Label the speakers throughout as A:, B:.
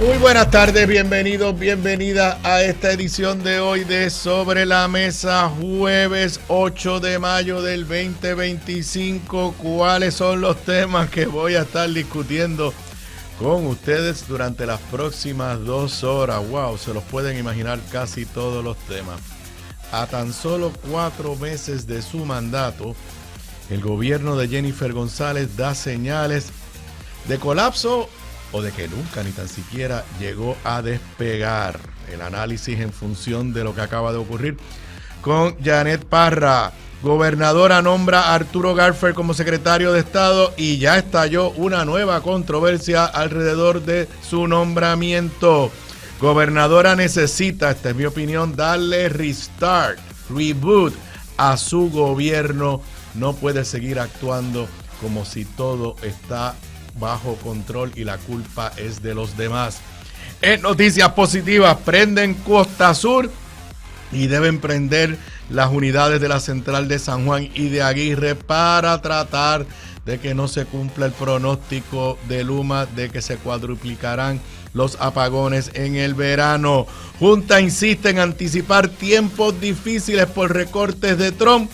A: Muy buenas tardes, bienvenidos, bienvenida a esta edición de hoy de Sobre la Mesa, jueves 8 de mayo del 2025. ¿Cuáles son los temas que voy a estar discutiendo con ustedes durante las próximas 2 horas? Wow, se los pueden imaginar casi todos los temas. A tan solo 4 meses de su mandato, el gobierno de Jennifer González da señales de colapso o de que nunca ni tan siquiera llegó a despegar. El análisis en función de lo que acaba de ocurrir con Janet Parra. Gobernadora nombra a Arturo Garfer como secretario de Estado y ya estalló una nueva controversia alrededor de su nombramiento. Gobernadora necesita, esta es mi opinión, darle restart, reboot a su gobierno. No puede seguir actuando como si todo está bajo control y la culpa es de los demás. En noticias positivas, prenden Costa Sur y deben prender las unidades de la central de San Juan y de Aguirre para tratar de que no se cumpla el pronóstico de Luma de que se cuadruplicarán los apagones en el verano. Junta insiste en anticipar tiempos difíciles por recortes de Trump,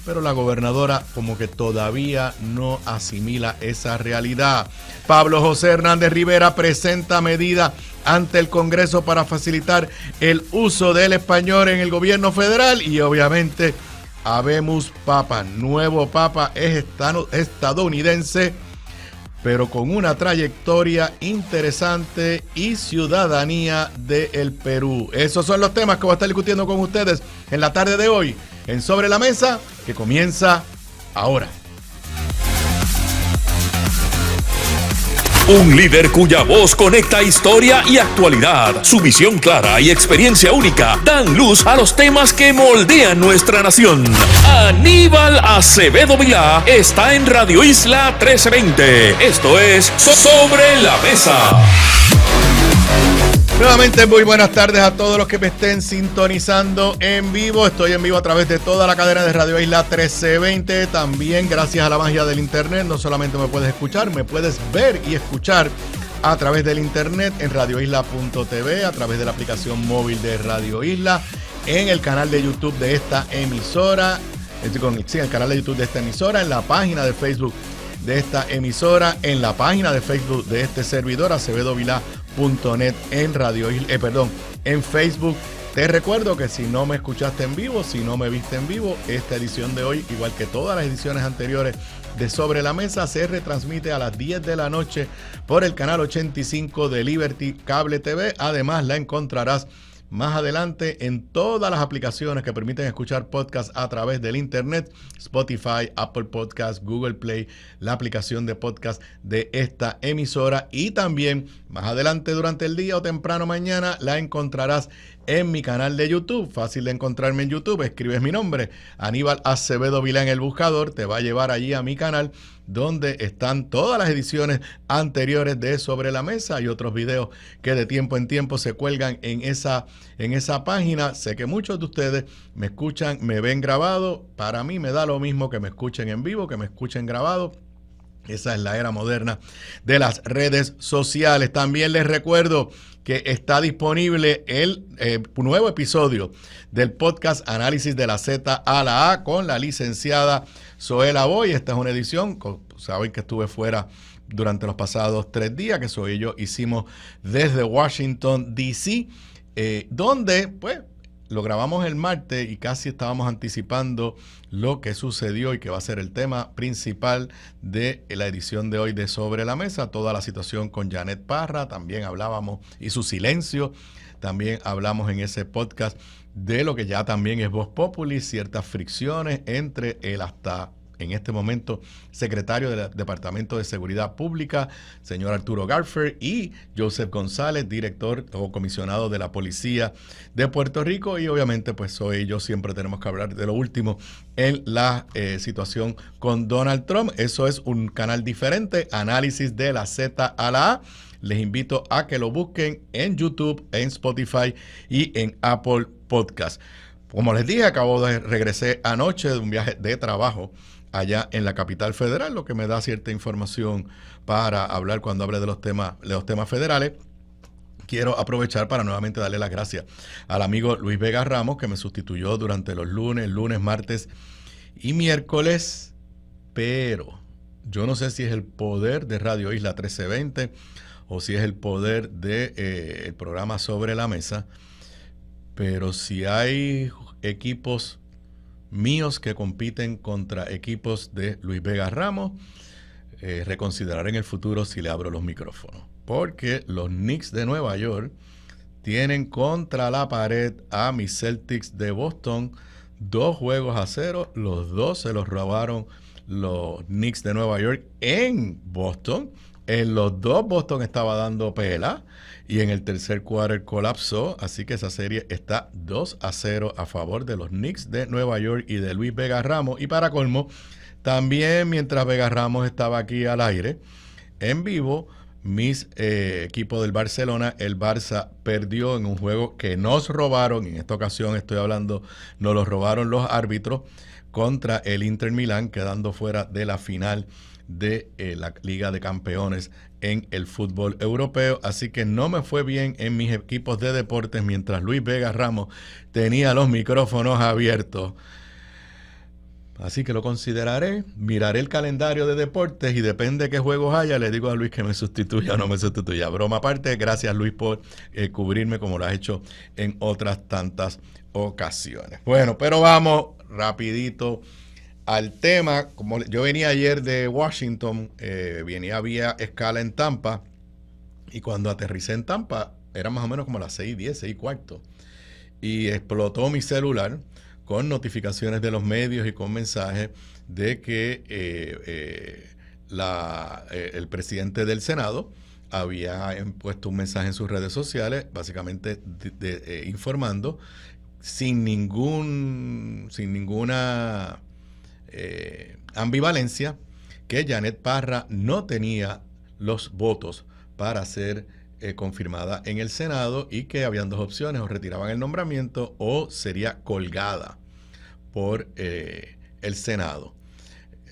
A: pero la gobernadora como que todavía no asimila esa realidad. Pablo José Hernández Rivera presenta medidas ante el Congreso para facilitar el uso del español en el gobierno federal y obviamente habemos papa. Nuevo papa es estadounidense, pero con una trayectoria interesante y ciudadanía del Perú. Esos son los temas que voy a estar discutiendo con ustedes en la tarde de hoy en Sobre la Mesa, que comienza ahora.
B: Un líder cuya voz conecta historia y actualidad. Su visión clara y experiencia única dan luz a los temas que moldean nuestra nación. Aníbal Acevedo Vilá está en Radio Isla 1320. Esto es Sobre la Mesa.
A: Nuevamente muy buenas tardes a todos los que me estén sintonizando en vivo. Estoy en vivo a través de toda la cadena de Radio Isla 1320. También gracias a la magia del internet, no solamente me puedes escuchar, me puedes ver y escuchar a través del internet en radioisla.tv, a través de la aplicación móvil de Radio Isla, en el canal de YouTube de esta emisora, en el canal de YouTube de esta emisora, en la página de Facebook de esta emisora, en la página de Facebook de este servidor, acevedovilá.net, en Facebook. Te recuerdo que si no me escuchaste en vivo, si no me viste en vivo, esta edición de hoy, igual que todas las ediciones anteriores de Sobre la Mesa, se retransmite a las 10 de la noche por el canal 85 de Liberty Cable TV. Además, la encontrarás más adelante en todas las aplicaciones que permiten escuchar podcasts a través del internet: Spotify, Apple Podcasts, Google Play, la aplicación de podcast de esta emisora, y también más adelante durante el día o temprano mañana la encontrarás en mi canal de YouTube. Fácil de encontrarme en YouTube, escribes mi nombre, Aníbal Acevedo Vilá, en el buscador, te va a llevar allí a mi canal, donde están todas las ediciones anteriores de Sobre la Mesa y otros videos que de tiempo en tiempo se cuelgan en esa página. Sé que muchos de ustedes me escuchan, me ven grabado. Para mí me da lo mismo que me escuchen en vivo, que me escuchen grabado. Esa es la era moderna de las redes sociales. También les recuerdo que está disponible el nuevo episodio del podcast Análisis de la Z a la A con la licenciada Zoela Boy. Esta es una edición, saben que estuve fuera durante los pasados 3 días, que Zoe y yo hicimos desde Washington, D.C., donde pues lo grabamos el martes y casi estábamos anticipando lo que sucedió y que va a ser el tema principal de la edición de hoy de Sobre la Mesa. Toda la situación con Janet Parra, también hablábamos, y su silencio, también hablamos en ese podcast de lo que ya también es Voz Populi, ciertas fricciones entre el hasta en este momento secretario del Departamento de Seguridad Pública, señor Arturo Garfer, y Joseph González, director o comisionado de la Policía de Puerto Rico. Y obviamente pues Zoe y yo siempre tenemos que hablar de lo último en la situación con Donald Trump. Eso es un canal diferente, Análisis de la Z a la A. Les invito a que lo busquen en YouTube, en Spotify y en Apple Podcast. Como les dije, regresé anoche de un viaje de trabajo allá en la capital federal, lo que me da cierta información para hablar cuando hable de los temas federales. quiero aprovechar para nuevamente darle las gracias al amigo Luis Vega Ramos, que me sustituyó durante los lunes, martes y miércoles, pero yo no sé si es el poder de Radio Isla 1320 o si es el poder de el programa Sobre la Mesa, pero si hay equipos míos que compiten contra equipos de Luis Vega Ramos, reconsideraré en el futuro si le abro los micrófonos, porque los Knicks de Nueva York tienen contra la pared a mis Celtics de Boston 2-0. Los dos se los robaron los Knicks de Nueva York en Boston. En los dos Boston estaba dando pela y en el tercer quarter colapsó, así que esa serie está 2-0 a favor de los Knicks de Nueva York y de Luis Vega Ramos. Y para colmo, también mientras Vega Ramos estaba aquí al aire, en vivo, mis equipos del Barcelona, el Barça perdió en un juego que nos robaron, en esta ocasión estoy hablando, nos lo robaron los árbitros, contra el Inter Milán, quedando fuera de la final de la Liga de Campeones en el fútbol europeo. Así que no me fue bien en mis equipos de deportes mientras Luis Vega Ramos tenía los micrófonos abiertos. Así que lo consideraré, miraré el calendario de deportes y depende de qué juegos haya, le digo a Luis que me sustituya o no me sustituya. Broma aparte, gracias Luis por cubrirme como lo has hecho en otras tantas ocasiones. Bueno, pero vamos rapidito al tema. Como yo venía ayer de Washington, venía vía escala en Tampa, y cuando aterricé en Tampa era más o menos como las 6:10, 6:15, y explotó mi celular con notificaciones de los medios y con mensajes de que el presidente del Senado había puesto un mensaje en sus redes sociales, básicamente informando sin ninguna ambivalencia, que Janet Parra no tenía los votos para ser confirmada en el Senado y que habían dos opciones: o retiraban el nombramiento o sería colgada por el Senado.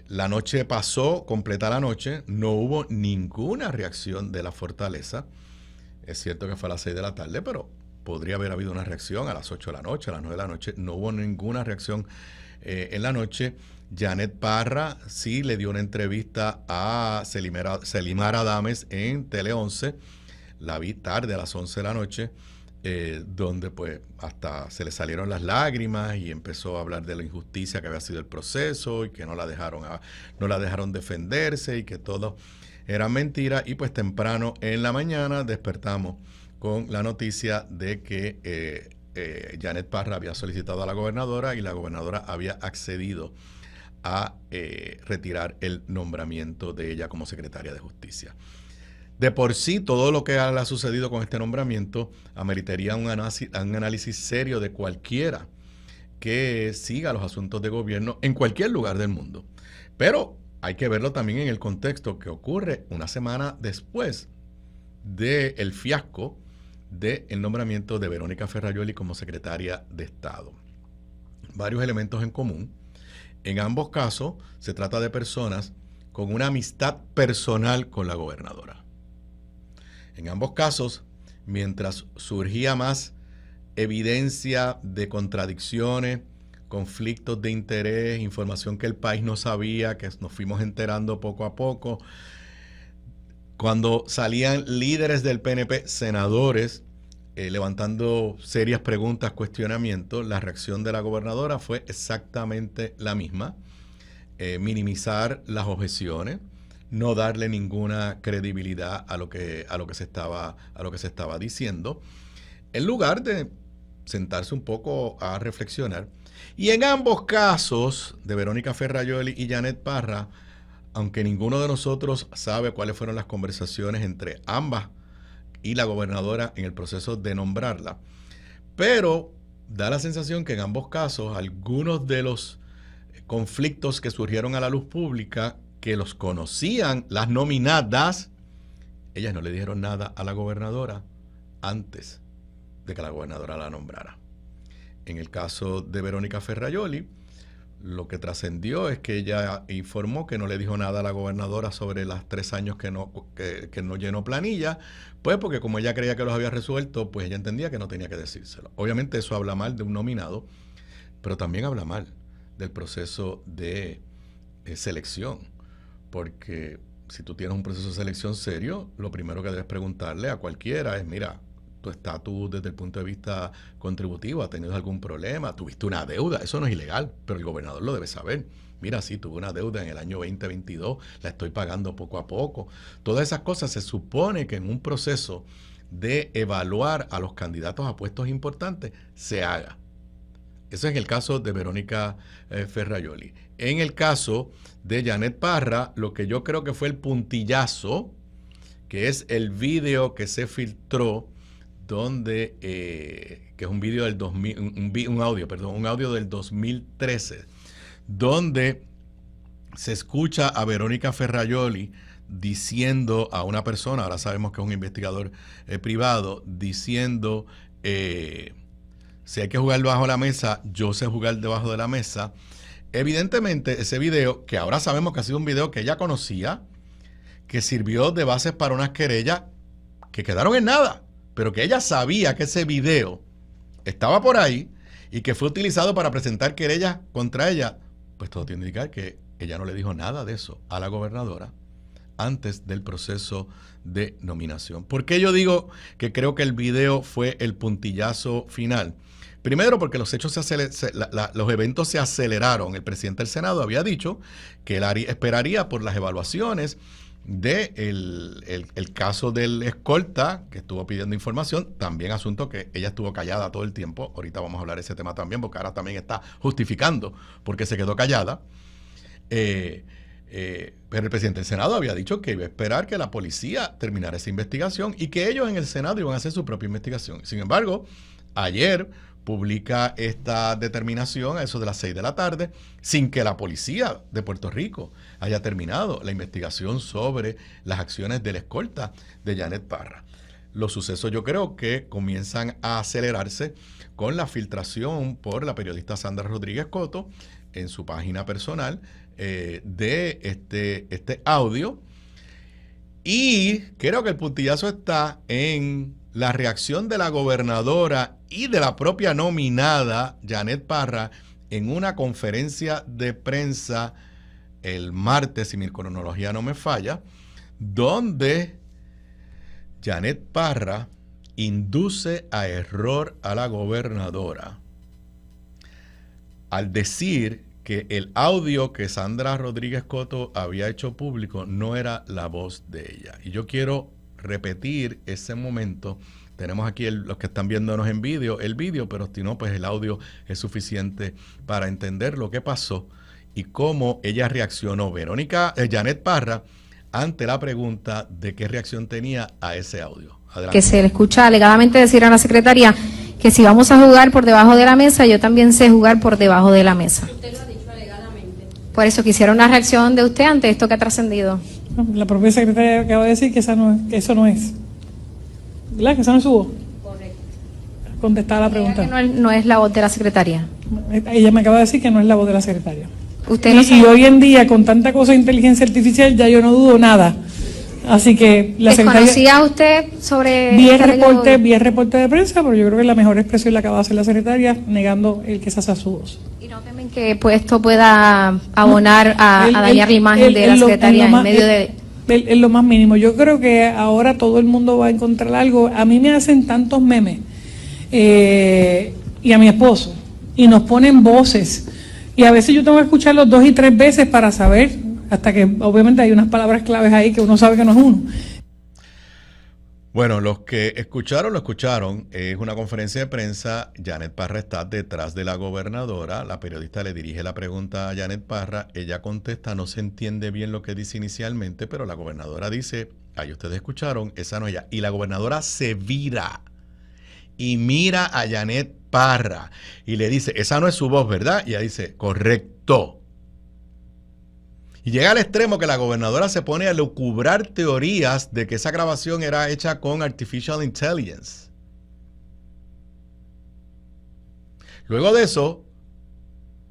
A: La noche pasó, completa la noche, no hubo ninguna reacción de la Fortaleza. Es cierto que fue a las 6 de la tarde, pero podría haber habido una reacción a las 8 de la noche, a las 9 de la noche. No hubo ninguna reacción en la noche. Janet Parra sí le dio una entrevista a Selimar Adames en Tele 11. La vi tarde, a las 11 de la noche, donde pues hasta se le salieron las lágrimas y empezó a hablar de la injusticia que había sido el proceso y que no la dejaron defenderse y que todo era mentira. Y pues temprano en la mañana despertamos con la noticia de que Janet Parra había solicitado a la gobernadora y la gobernadora había accedido a retirar el nombramiento de ella como secretaria de Justicia. De por sí, todo lo que ha sucedido con este nombramiento ameritaría un análisis serio de cualquiera que siga los asuntos de gobierno en cualquier lugar del mundo. Pero hay que verlo también en el contexto que ocurre una semana después del fiasco del nombramiento de Verónica Ferrajoli como secretaria de Estado. Varios elementos en común. En ambos casos se trata de personas con una amistad personal con la gobernadora. En ambos casos, mientras surgía más evidencia de contradicciones, conflictos de interés, información que el país no sabía, que nos fuimos enterando poco a poco, cuando salían líderes del PNP, senadores, levantando serias preguntas, cuestionamientos, la reacción de la gobernadora fue exactamente la misma: minimizar las objeciones, no darle ninguna credibilidad a lo que se estaba diciendo, en lugar de sentarse un poco a reflexionar. Y en ambos casos, de Verónica Ferrajoli y Janet Parra, aunque ninguno de nosotros sabe cuáles fueron las conversaciones entre ambas y la gobernadora en el proceso de nombrarla, pero da la sensación que en ambos casos algunos de los conflictos que surgieron a la luz pública, que los conocían las nominadas, ellas no le dijeron nada a la gobernadora antes de que la gobernadora la nombrara. En el caso de Verónica Ferrajoli, Lo que trascendió es que ella informó que no le dijo nada a la gobernadora sobre los 3 años que no llenó planilla, pues porque como ella creía que los había resuelto, pues ella entendía que no tenía que decírselo. Obviamente eso habla mal de un nominado, pero también habla mal del proceso de selección, porque si tú tienes un proceso de selección serio, lo primero que debes preguntarle a cualquiera es, mira, tu estatus desde el punto de vista contributivo, ¿has tenido algún problema? ¿Tuviste una deuda? Eso no es ilegal, pero el gobernador lo debe saber. Mira, sí, tuve una deuda en el año 2022, la estoy pagando poco a poco. Todas esas cosas se supone que en un proceso de evaluar a los candidatos a puestos importantes se haga. Ese es el caso de Verónica Ferrajoli. En el caso de Janet Parra, lo que yo creo que fue el puntillazo, que es el video que se filtró, donde, que es un video del 2000, un audio del 2013, donde se escucha a Verónica Ferrajoli diciendo a una persona, ahora sabemos que es un investigador privado, diciendo, si hay que jugar debajo de la mesa, yo sé jugar debajo de la mesa. Evidentemente, ese video, que ahora sabemos que ha sido un video que ella conocía, que sirvió de bases para unas querellas que quedaron en nada, pero que ella sabía que ese video estaba por ahí y que fue utilizado para presentar querellas contra ella, pues todo tiene que indicar que ella no le dijo nada de eso a la gobernadora antes del proceso de nominación. ¿Por qué yo digo que creo que el video fue el puntillazo final? Primero, porque los eventos se aceleraron. El presidente del Senado había dicho que él esperaría por las evaluaciones el caso del escolta, que estuvo pidiendo información, también asunto que ella estuvo callada todo el tiempo. Ahorita vamos a hablar de ese tema también, porque ahora también está justificando porque se quedó callada. Pero el presidente del Senado había dicho que iba a esperar que la policía terminara esa investigación y que ellos en el Senado iban a hacer su propia investigación. Sin embargo, ayer publica esta determinación a eso de las 6 de la tarde, sin que la policía de Puerto Rico haya terminado la investigación sobre las acciones de la escolta de Janet Parra. Los sucesos yo creo que comienzan a acelerarse con la filtración por la periodista Sandra Rodríguez Coto en su página personal de este audio. Y creo que el puntillazo está en la reacción de la gobernadora y de la propia nominada Janet Parra en una conferencia de prensa el martes, si mi cronología no me falla, donde Janet Parra induce a error a la gobernadora al decir que el audio que Sandra Rodríguez Coto había hecho público no era la voz de ella. Y yo quiero repetir ese momento. Tenemos aquí los que están viéndonos en vídeo, el vídeo, pero si no, pues el audio es suficiente para entender lo que pasó y cómo ella reaccionó, Janet Parra, ante la pregunta de qué reacción tenía a ese audio. Adelante.
C: Que se le escucha alegadamente decir a la secretaria que si vamos a jugar por debajo de la mesa, yo también sé jugar por debajo de la mesa. Usted lo ha dicho alegadamente. Por eso quisiera una reacción de usted ante esto que ha trascendido.
D: La propia secretaria acaba de decir que eso no es. ¿Verdad? Que esa no es su voz.
C: Correcto.
D: Contestar la pregunta.
C: Que no es la voz de la secretaria.
D: Ella me acaba de decir que no es la voz de la secretaria.
C: Usted no
D: y hoy en día, con tanta cosa de inteligencia artificial, ya yo no dudo nada. Así que la secretaria...
C: ¿Desconocía usted sobre...?
D: Vi el reporte de prensa, pero yo creo que la mejor expresión la acaba de hacer la secretaria, negando el que esa sea su voz.
C: ¿Y no temen que pues, esto pueda abonar a dañar la imagen de la secretaria en medio de...?
D: Es lo más mínimo. Yo creo que ahora todo el mundo va a encontrar algo. A mí me hacen tantos memes, y a mi esposo, y nos ponen voces, y a veces yo tengo que escucharlos 2 y 3 veces para saber, hasta que obviamente hay unas palabras claves ahí que uno sabe que no es uno.
A: Bueno, los que escucharon, lo escucharon. Es una conferencia de prensa. Janet Parra está detrás de la gobernadora. La periodista le dirige la pregunta a Janet Parra. Ella contesta, no se entiende bien lo que dice inicialmente, pero la gobernadora dice, ahí ustedes escucharon, esa no es ella. Y la gobernadora se vira y mira a Janet Parra y le dice, esa no es su voz, ¿verdad? Y ella dice, correcto. Y llega al extremo que la gobernadora se pone a lucubrar teorías de que esa grabación era hecha con Artificial Intelligence. Luego de eso,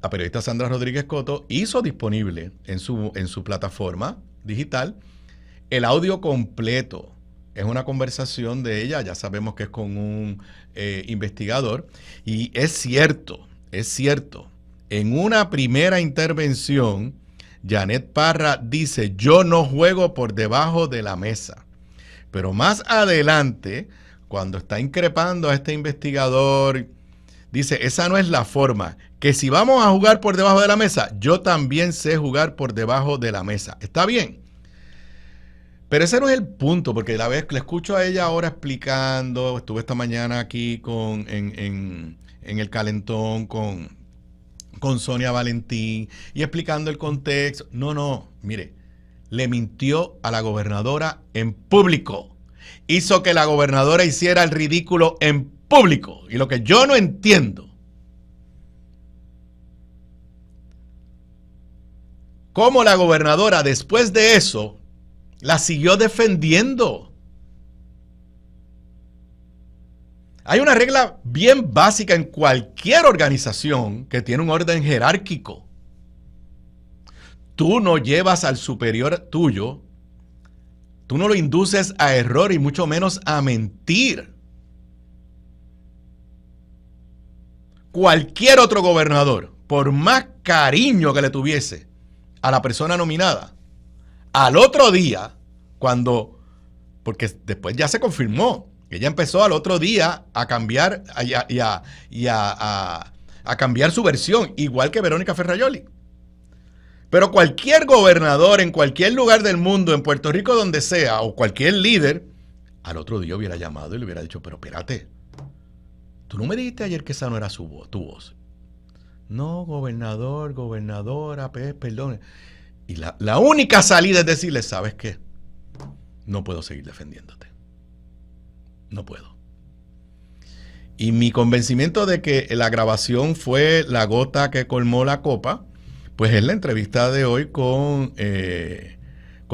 A: la periodista Sandra Rodríguez Coto hizo disponible en su plataforma digital el audio completo. Es una conversación de ella, ya sabemos que es con un investigador, y es cierto, en una primera intervención, Janet Parra dice, yo no juego por debajo de la mesa. Pero más adelante, cuando está increpando a este investigador, dice, esa no es la forma, que si vamos a jugar por debajo de la mesa, yo también sé jugar por debajo de la mesa. ¿Está bien? Pero ese no es el punto, porque la vez que le escucho a ella ahora explicando, estuve esta mañana aquí en el calentón con Sonia Valentín y explicando el contexto. No, mire, le mintió a la gobernadora en público. Hizo que la gobernadora hiciera el ridículo en público. Y lo que yo no entiendo, cómo la gobernadora después de eso la siguió defendiendo. Hay una regla bien básica en cualquier organización que tiene un orden jerárquico. Tú no llevas al superior tuyo, tú no lo induces a error y mucho menos a mentir. Cualquier otro gobernador, por más cariño que le tuviese a la persona nominada, al otro día, porque después ya se confirmó, ella empezó al otro día a cambiar a cambiar su versión, igual que Verónica Ferrajoli. Pero cualquier gobernador en cualquier lugar del mundo, en Puerto Rico, donde sea, o cualquier líder, al otro día hubiera llamado y le hubiera dicho, pero espérate, tú no me dijiste ayer que esa no era tu voz. No, gobernador, gobernadora, perdón. Y la única salida es decirle, ¿sabes qué? No puedo seguir defendiéndote. No puedo. Y mi convencimiento de que la grabación fue la gota que colmó la copa, pues es la entrevista de hoy con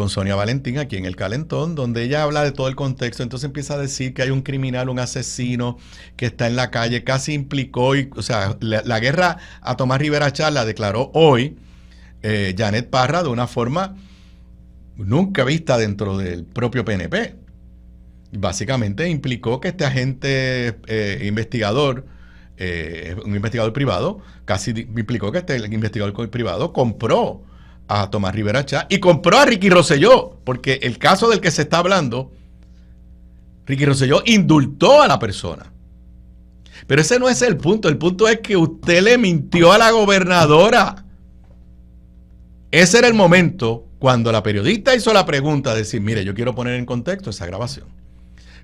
A: Sonia Valentín aquí en El Calentón, donde ella habla de todo el contexto. Entonces empieza a decir que hay un criminal, un asesino que está en la calle, casi implicó, la guerra a Tomás Rivera Chatz la declaró hoy Janet Parra de una forma nunca vista dentro del propio PNP. Básicamente implicó que este agente investigador, un investigador privado, casi implicó que este investigador privado compró a Tomás Rivera Chatz y compró a Ricky Rosselló, porque el caso del que se está hablando, Ricky Rosselló indultó a la persona. Pero ese no es el punto es que usted le mintió a la gobernadora. Ese era el momento cuando la periodista hizo la pregunta de decir, mire, yo quiero poner en contexto esa grabación.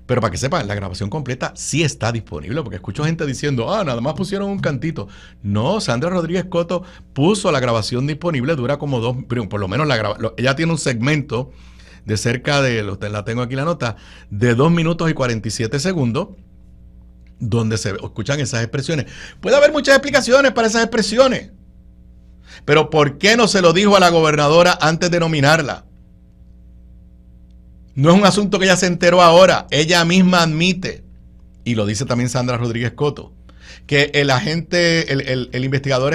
A: Pero para que sepan, la grabación completa sí está disponible, porque escucho gente diciendo, nada más pusieron un cantito. No, Sandra Rodríguez Coto puso la grabación disponible, dura como por lo menos ella tiene un segmento de cerca de, la tengo aquí la nota, de 2 minutos y 47 segundos, donde se escuchan esas expresiones. Puede haber muchas explicaciones para esas expresiones. Pero ¿por qué no se lo dijo a la gobernadora antes de nominarla? No es un asunto que ella se enteró ahora. Ella misma admite, y lo dice también Sandra Rodríguez Coto, que el agente, el investigador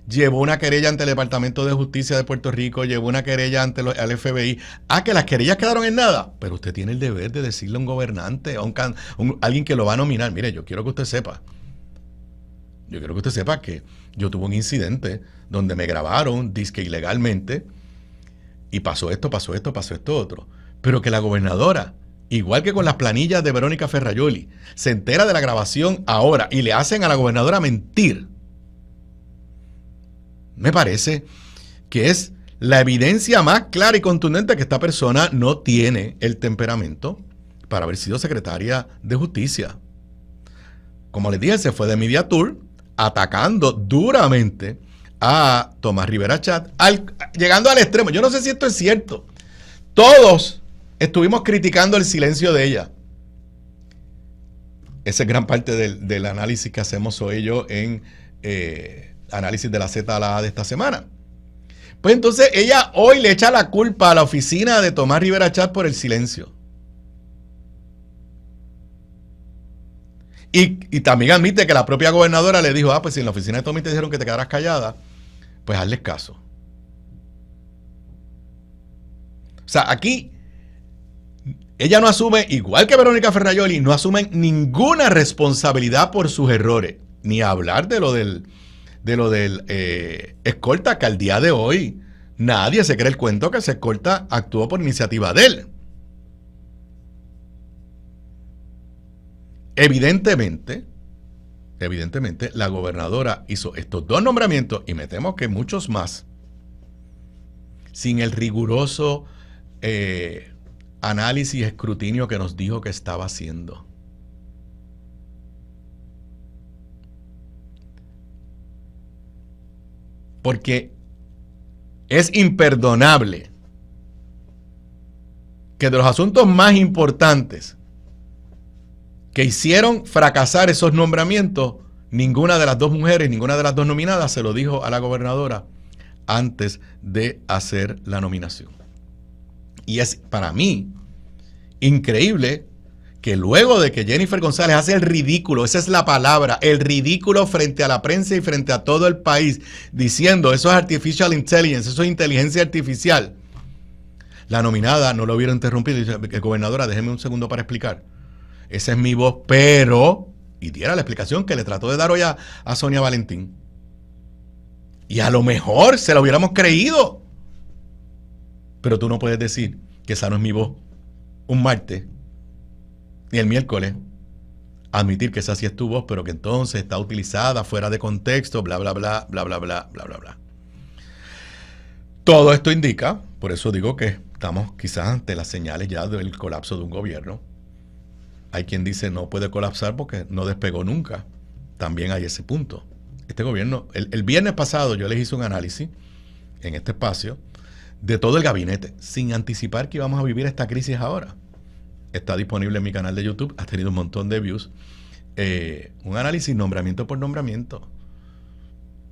A: llevó una querella ante el Departamento de Justicia de Puerto Rico, llevó una querella ante el FBI. Que las querellas quedaron en nada. Pero usted tiene el deber de decirle a un gobernante, a alguien que lo va a nominar, mire, yo quiero que usted sepa que yo tuve un incidente donde me grabaron, dizque ilegalmente, y pasó esto otro. Pero que la gobernadora, igual que con las planillas de Verónica Ferrajoli, se entera de la grabación ahora y le hacen a la gobernadora mentir, me parece que es la evidencia más clara y contundente que esta persona no tiene el temperamento para haber sido secretaria de Justicia. Como les dije, se fue de Media Tour atacando duramente a Tomás Rivera Chatz, llegando al extremo. Yo no sé si esto es cierto. Todos estuvimos criticando el silencio de ella. Esa es gran parte del análisis que hacemos hoy yo en análisis de la Z a la A de esta semana. Pues entonces ella hoy le echa la culpa a la oficina de Tomás Rivera Chatz por el silencio. Y también admite que la propia gobernadora le dijo, pues si en la oficina de Tommy te dijeron que te quedaras callada, pues hazles caso. O sea, aquí ella no asume, igual que Verónica Ferrayoli, no asumen ninguna responsabilidad por sus errores. Ni hablar de lo del escolta, que al día de hoy nadie se cree el cuento que ese escolta actuó por iniciativa de él. Evidentemente, la gobernadora hizo estos 2 nombramientos, y me temo que muchos más, sin el riguroso análisis y escrutinio que nos dijo que estaba haciendo. Porque es imperdonable que de los asuntos más importantes que hicieron fracasar esos nombramientos, ninguna de las 2 mujeres, ninguna de las 2 nominadas se lo dijo a la gobernadora antes de hacer la nominación. Y es para mí increíble que luego de que Jennifer González hace el ridículo, esa es la palabra, el ridículo frente a la prensa y frente a todo el país, diciendo eso es artificial intelligence, eso es inteligencia artificial, la nominada no lo hubiera interrumpido y dice, gobernadora, déjeme un segundo para explicar. Esa es mi voz, pero... Y diera la explicación que le trató de dar hoy a Sonia Valentín. Y a lo mejor se la hubiéramos creído. Pero tú no puedes decir que esa no es mi voz un martes ni el miércoles. Admitir que esa sí es tu voz, pero que entonces está utilizada fuera de contexto, bla, bla, bla, bla, bla, bla, bla, bla, bla. Todo esto indica, por eso digo que estamos quizás ante las señales ya del colapso de un gobierno. Hay quien dice no puede colapsar porque no despegó nunca. También hay ese punto. Este gobierno, el viernes pasado yo les hice un análisis en este espacio de todo el gabinete, sin anticipar que íbamos a vivir esta crisis ahora. Está disponible en mi canal de YouTube, ha tenido un montón de views. Un análisis nombramiento por nombramiento.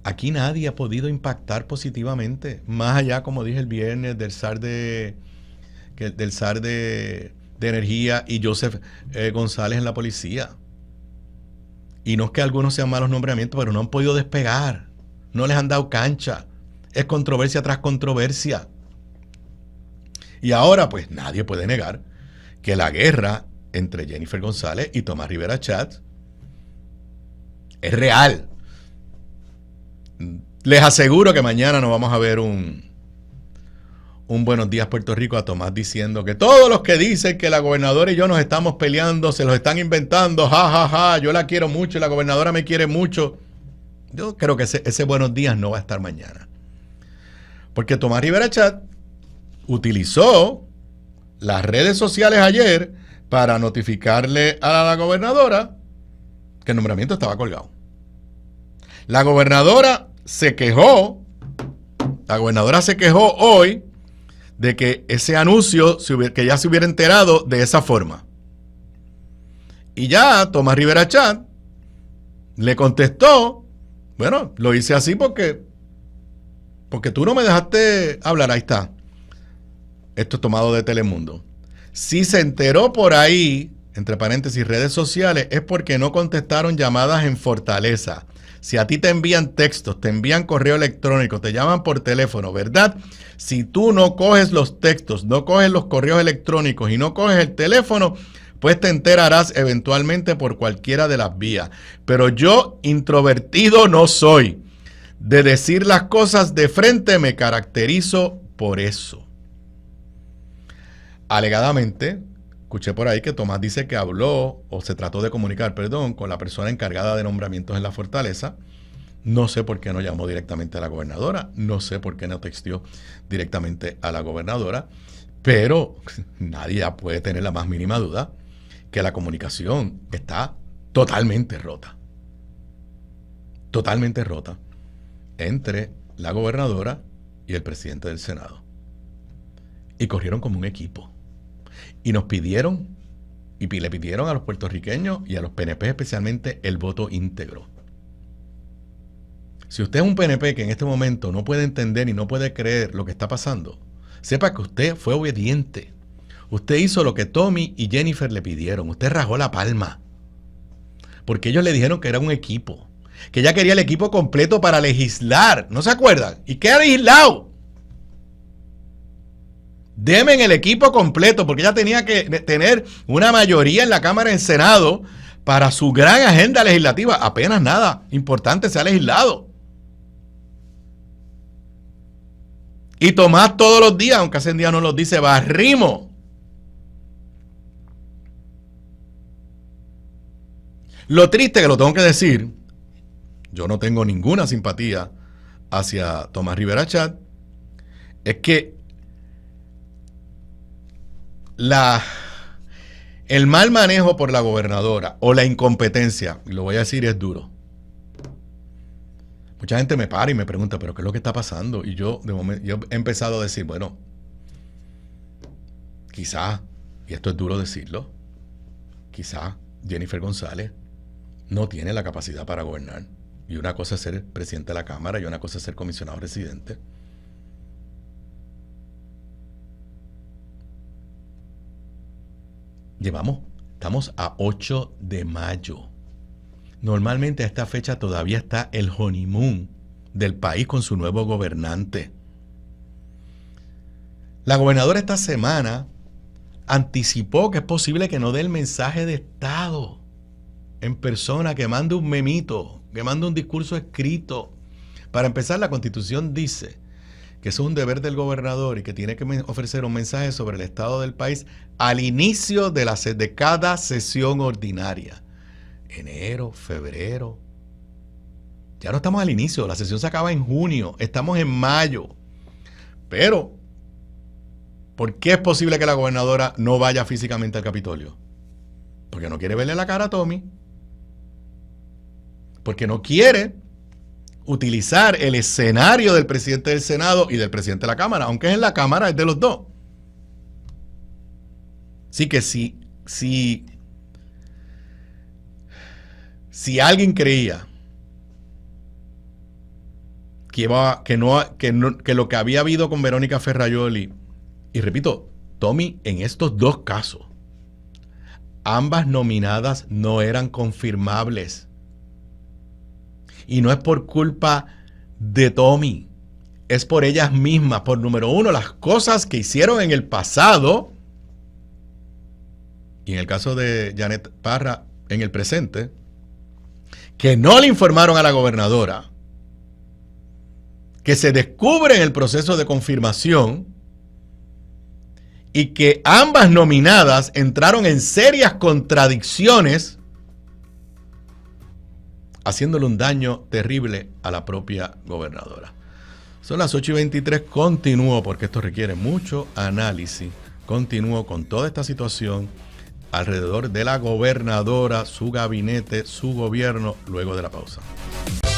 A: Aquí nadie ha podido impactar positivamente, más allá, como dije el viernes, del SAR de Energía y Joseph González en la policía. Y no es que algunos sean malos nombramientos, pero no han podido despegar. No les han dado cancha. Es controversia tras controversia. Y ahora, pues, nadie puede negar que la guerra entre Jennifer González y Tomás Rivera Chatz es real. Les aseguro que mañana no vamos a ver un Buenos Días Puerto Rico a Tomás diciendo que todos los que dicen que la gobernadora y yo nos estamos peleando se los están inventando, ja, ja, ja, yo la quiero mucho y la gobernadora me quiere mucho. Yo creo que ese Buenos Días no va a estar mañana. Porque Tomás Rivera Chatz utilizó las redes sociales ayer para notificarle a la gobernadora que el nombramiento estaba colgado. La gobernadora se quejó hoy de que ese anuncio, que ya se hubiera enterado de esa forma. Y ya Tomás Rivera Chatz le contestó, bueno, lo hice así porque tú no me dejaste hablar, ahí está. Esto es tomado de Telemundo. Si se enteró por ahí, entre paréntesis, redes sociales, es porque no contestaron llamadas en Fortaleza. Si a ti te envían textos, te envían correo electrónico, te llaman por teléfono, ¿verdad? Si tú no coges los textos, no coges los correos electrónicos y no coges el teléfono, pues te enterarás eventualmente por cualquiera de las vías. Pero yo, introvertido no soy. De decir las cosas de frente me caracterizo por eso. Alegadamente, escuché por ahí que Tomás dice que habló, o se trató de comunicar, perdón, con la persona encargada de nombramientos en la Fortaleza. No sé por qué no llamó directamente a la gobernadora, no sé por qué no texteó directamente a la gobernadora, pero nadie ya puede tener la más mínima duda que la comunicación está totalmente rota. Totalmente rota entre la gobernadora y el presidente del Senado. Y corrieron como un equipo. Y nos pidieron, y le pidieron a los puertorriqueños y a los PNP especialmente, el voto íntegro. Si usted es un PNP que en este momento no puede entender y no puede creer lo que está pasando, sepa que usted fue obediente. Usted hizo lo que Tommy y Jennifer le pidieron. Usted rajó la palma. Porque ellos le dijeron que era un equipo. que ella quería el equipo completo para legislar. ¿No se acuerdan? ¿Y qué ha legislado? Denme el equipo completo, porque ella tenía que tener una mayoría en la Cámara y en el Senado para su gran agenda legislativa. Apenas nada importante se ha legislado. Y Tomás todos los días, aunque hace un día no los dice, barrimos. Lo triste, que lo tengo que decir, yo no tengo ninguna simpatía hacia Tomás Rivera Chat, es que el mal manejo por la gobernadora o la incompetencia, y lo voy a decir, es duro. Mucha gente me para y me pregunta, ¿pero qué es lo que está pasando? Y yo, de momento, yo he empezado a decir, bueno, quizá, y esto es duro decirlo, quizá Jennifer González no tiene la capacidad para gobernar. Y una cosa es ser presidente de la Cámara y una cosa es ser comisionado residente. Estamos a 8 de mayo. Normalmente a esta fecha todavía está el honeymoon del país con su nuevo gobernante. La gobernadora esta semana anticipó que es posible que no dé el mensaje de Estado en persona, que mande un memito, que mande un discurso escrito. Para empezar, la Constitución dice que eso es un deber del gobernador y que tiene que ofrecer un mensaje sobre el estado del país al inicio de cada sesión ordinaria. Enero, febrero. Ya no estamos al inicio, la sesión se acaba en junio, estamos en mayo. Pero, ¿por qué es posible que la gobernadora no vaya físicamente al Capitolio? Porque no quiere verle la cara a Tommy. Porque no quiere utilizar el escenario del presidente del Senado y del presidente de la Cámara, aunque es en la Cámara, es de los dos. Así que si alguien creía que lo que había habido con Verónica Ferrajoli, y repito, Tommy, en estos dos casos, ambas nominadas no eran confirmables. Y no es por culpa de Tommy, es por ellas mismas, por número uno, las cosas que hicieron en el pasado, y en el caso de Janet Parra, en el presente, que no le informaron a la gobernadora, que se descubre en el proceso de confirmación, y que ambas nominadas entraron en serias contradicciones, haciéndole un daño terrible a la propia gobernadora. Son las 8:23, continúo porque esto requiere mucho análisis, continúo con toda esta situación alrededor de la gobernadora, su gabinete, su gobierno, luego de la pausa.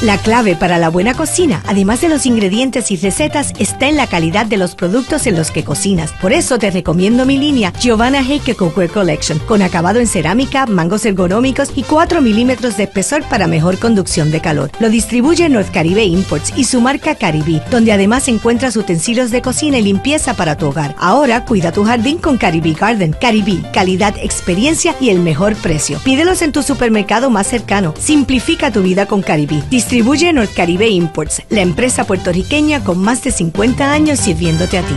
E: La clave para la buena cocina, además de los ingredientes y recetas, está en la calidad de los productos en los que cocinas. Por eso te recomiendo mi línea Giovanna Heike Cookware Collection, con acabado en cerámica, mangos ergonómicos y 4 milímetros de espesor para mejor conducción de calor. Lo distribuye North Caribe Imports y su marca Caribe, donde además encuentras utensilios de cocina y limpieza para tu hogar. Ahora cuida tu jardín con Caribe Garden. Caribe, calidad, experiencia y el mejor precio. Pídelos en tu supermercado más cercano. Simplifica tu vida con Caribe. Distribuye North Caribe Imports, la empresa puertorriqueña con más de 50 años sirviéndote a ti.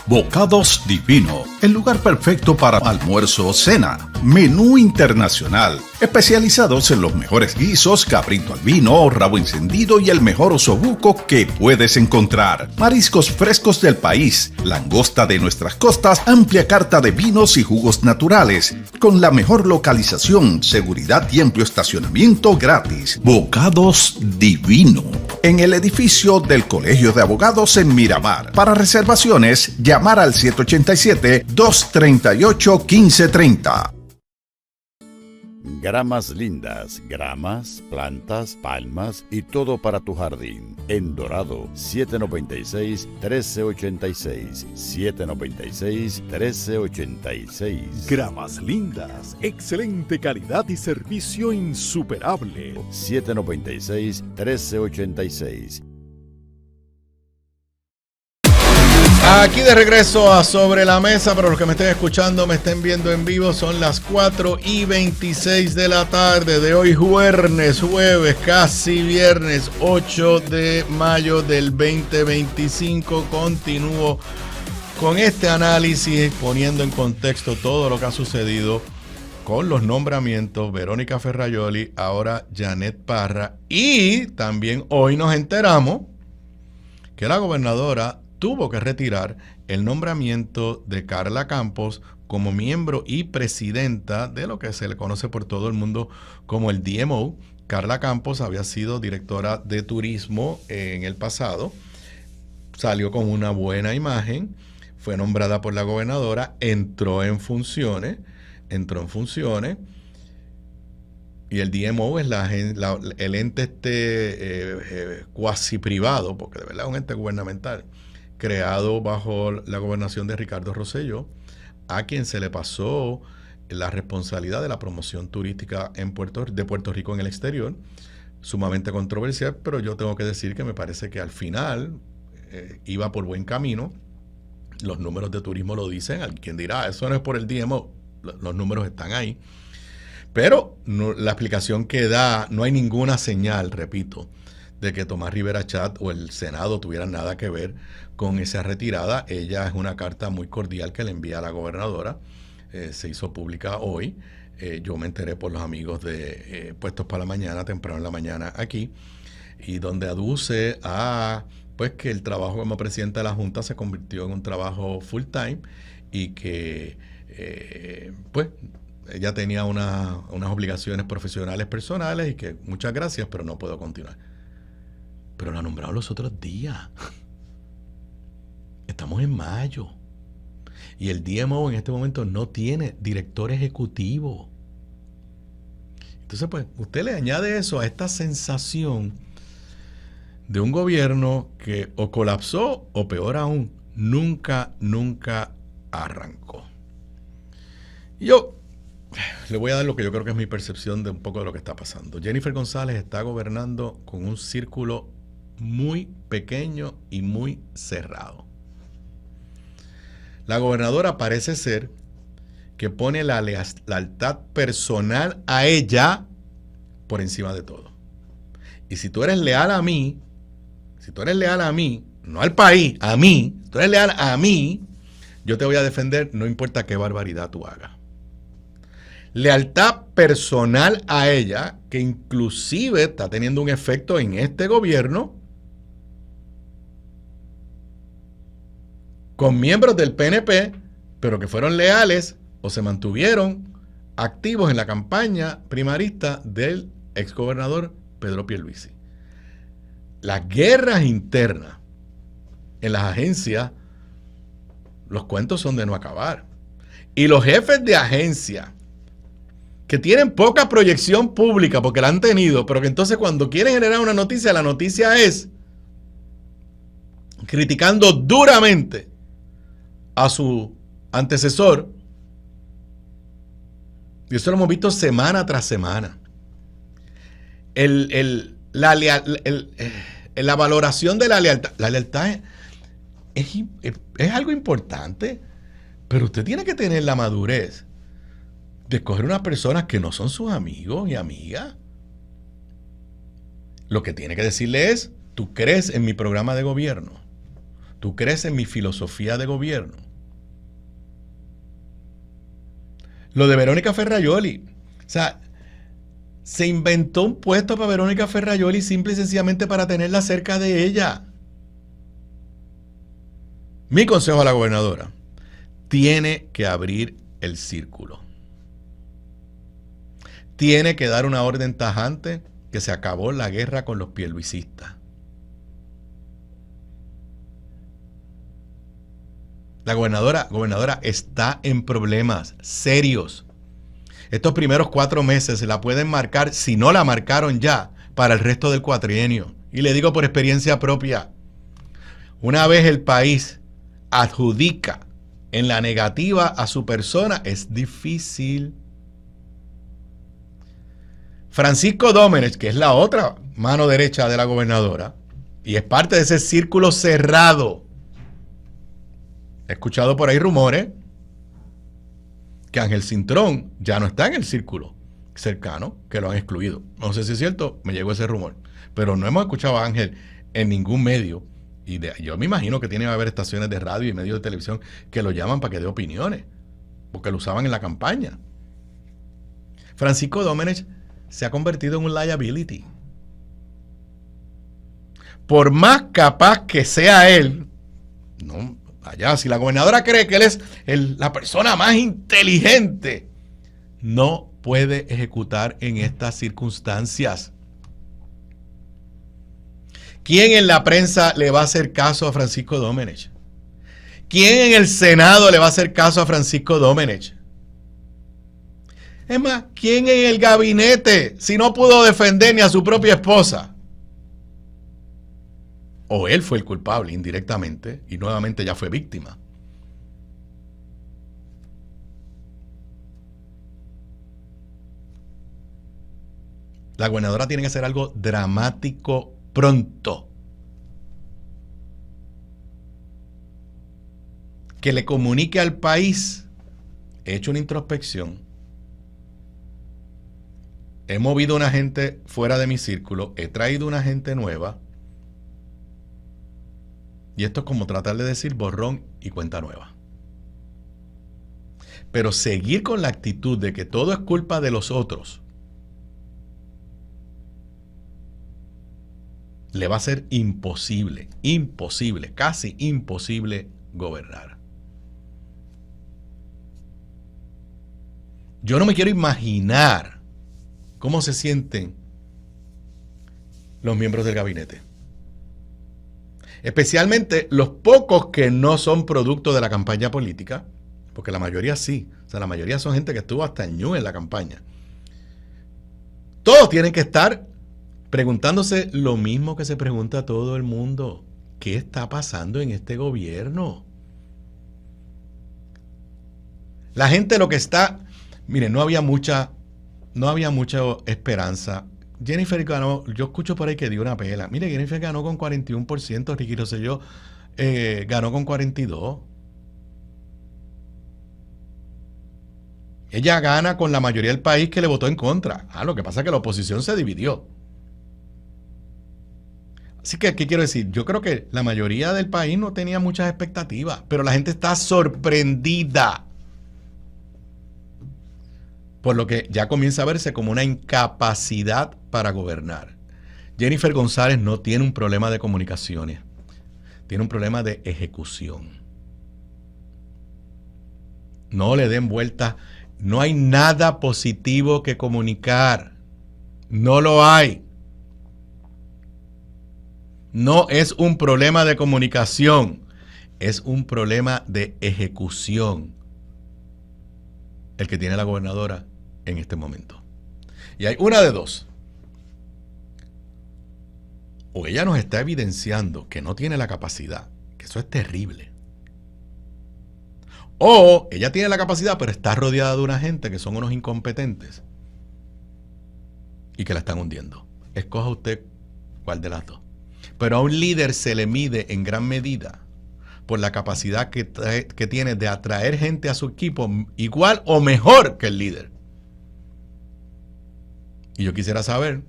F: Bocados Divino, el lugar perfecto para almuerzo o cena. Menú internacional, especializados en los mejores guisos, cabrito al vino, rabo encendido y el mejor osobuco que puedes encontrar. Mariscos frescos del país, langosta de nuestras costas, amplia carta de vinos y jugos naturales, con la mejor localización, seguridad y amplio estacionamiento gratis. Bocados Divino, en el edificio del Colegio de Abogados en Miramar. Para reservaciones, llamar al 787-238-1530.
G: Gramas lindas, gramas, plantas, palmas y todo para tu jardín. En Dorado, 796-1386. 796-1386.
H: Gramas lindas, excelente calidad y servicio insuperable.
G: 796-1386.
A: Aquí de regreso a Sobre la Mesa. Para los que me estén escuchando, me estén viendo en vivo, son las 4:26 de la tarde de hoy, jueves, casi viernes, 8 de mayo del 2025. Continúo con este análisis, poniendo en contexto todo lo que ha sucedido con los nombramientos. Verónica Ferrajoli, ahora Janet Parra, y también hoy nos enteramos que la gobernadora tuvo que retirar el nombramiento de Carla Campos como miembro y presidenta de lo que se le conoce por todo el mundo como el DMO. Carla Campos había sido directora de turismo en el pasado, salió con una buena imagen, fue nombrada por la gobernadora, entró en funciones, y el DMO es el ente cuasi privado, porque de verdad es un ente gubernamental, creado bajo la gobernación de Ricardo Rosselló, a quien se le pasó la responsabilidad de la promoción turística de Puerto Rico en el exterior. Sumamente controversial, pero yo tengo que decir que me parece que al final iba por buen camino. Los números de turismo lo dicen. Alguien dirá, eso no es por el DMO. Los números están ahí. Pero la explicación que da, no hay ninguna señal, repito, de que Tomás Rivera Chat o el Senado tuvieran nada que ver con esa retirada. Ella es una carta muy cordial que le envía a la gobernadora. Se hizo pública hoy. Yo me enteré por los amigos de Puestos para la Mañana, temprano en la mañana aquí, y donde aduce a pues que el trabajo como presidenta de la Junta se convirtió en un trabajo full time y que pues ella tenía unas obligaciones profesionales personales y que muchas gracias, pero no puedo continuar. Pero la nombraron los otros días. Estamos en mayo. Y el DMO en este momento no tiene director ejecutivo. Entonces, pues, usted le añade eso a esta sensación de un gobierno que o colapsó o, peor aún, nunca arrancó. Y yo le voy a dar lo que yo creo que es mi percepción de un poco de lo que está pasando. Jennifer González está gobernando con un círculo muy pequeño y muy cerrado. La gobernadora parece ser que pone la lealtad personal a ella por encima de todo. Y si tú eres leal a mí, no al país, a mí, si tú eres leal a mí, yo te voy a defender, no importa qué barbaridad tú hagas. Lealtad personal a ella, que inclusive está teniendo un efecto en este gobierno, con miembros del PNP, pero que fueron leales o se mantuvieron activos en la campaña primarista del exgobernador Pedro Pierluisi. Las guerras internas en las agencias, los cuentos son de no acabar. Y los jefes de agencia que tienen poca proyección pública porque la han tenido, pero que entonces cuando quieren generar una noticia, la noticia es criticando duramente a su antecesor. Y eso lo hemos visto semana tras semana. La valoración de la lealtad. La lealtad es algo importante, pero usted tiene que tener la madurez de escoger unas personas que no son sus amigos y amigas. Lo que tiene que decirle es, tú crees en mi programa de gobierno, tú crees en mi filosofía de gobierno. Lo de Verónica Ferrajoli, o sea, se inventó un puesto para Verónica Ferrajoli simple y sencillamente para tenerla cerca de ella. Mi consejo a la gobernadora, tiene que abrir el círculo. Tiene que dar una orden tajante que se acabó la guerra con los pierluisistas. La gobernadora está en problemas serios. Estos primeros 4 meses se la pueden marcar, si no la marcaron ya, para el resto del cuatrienio. Y le digo por experiencia propia, una vez el país adjudica en la negativa a su persona, es difícil. Francisco Domenech, que es la otra mano derecha de la gobernadora, y es parte de ese círculo cerrado, he escuchado por ahí rumores que Ángel Cintrón ya no está en el círculo cercano, que lo han excluido. No sé si es cierto, me llegó ese rumor. Pero no hemos escuchado a Ángel en ningún medio. Y yo me imagino que tiene que haber estaciones de radio y medios de televisión que lo llaman para que dé opiniones, porque lo usaban en la campaña. Francisco Domenech se ha convertido en un liability. Por más capaz que sea él, no, allá, si la gobernadora cree que él es la persona más inteligente, no puede ejecutar en estas circunstancias. ¿Quién en la prensa le va a hacer caso a Francisco Domenech? ¿Quién en el Senado le va a hacer caso a Francisco Domenech? Es más, ¿quién en el gabinete si no pudo defender ni a su propia esposa? O él fue el culpable indirectamente y nuevamente ya fue víctima. La gobernadora tiene que hacer algo dramático pronto. Que le comunique al país: he hecho una introspección, he movido a una gente fuera de mi círculo, he traído una gente nueva, y esto es como tratar de decir borrón y cuenta nueva. Pero seguir con la actitud de que todo es culpa de los otros le va a ser imposible, casi imposible gobernar. Yo no me quiero imaginar cómo se sienten los miembros del gabinete. Especialmente los pocos que no son producto de la campaña política, porque la mayoría sí. O sea, la mayoría son gente que estuvo hasta ñu en la campaña. Todos tienen que estar preguntándose lo mismo que se pregunta todo el mundo: ¿qué está pasando en este gobierno? La gente lo que está... Miren, no había mucha esperanza. Jennifer ganó, yo escucho por ahí que dio una pela. Mire, Jennifer ganó con 41%, Ricky Rosselló ganó con 42%. Ella gana con la mayoría del país que le votó en contra. Lo que pasa es que la oposición se dividió. Así que, ¿qué quiero decir? Yo creo que la mayoría del país no tenía muchas expectativas, pero la gente está sorprendida. Por lo que ya comienza a verse como una incapacidad para gobernar. Jennifer González no tiene un problema de comunicaciones, tiene un problema de ejecución. No le den vueltas, no hay nada positivo que comunicar, no lo hay. No es un problema de comunicación, es un problema de ejecución el que tiene la gobernadora en este momento. Y hay una de dos: o ella nos está evidenciando que no tiene la capacidad, que eso es terrible, o ella tiene la capacidad pero está rodeada de una gente que son unos incompetentes y que la están hundiendo. Escoja usted cuál de las dos. Pero a un líder se le mide en gran medida por la capacidad que tiene de atraer gente a su equipo igual o mejor que el líder. Y yo quisiera saber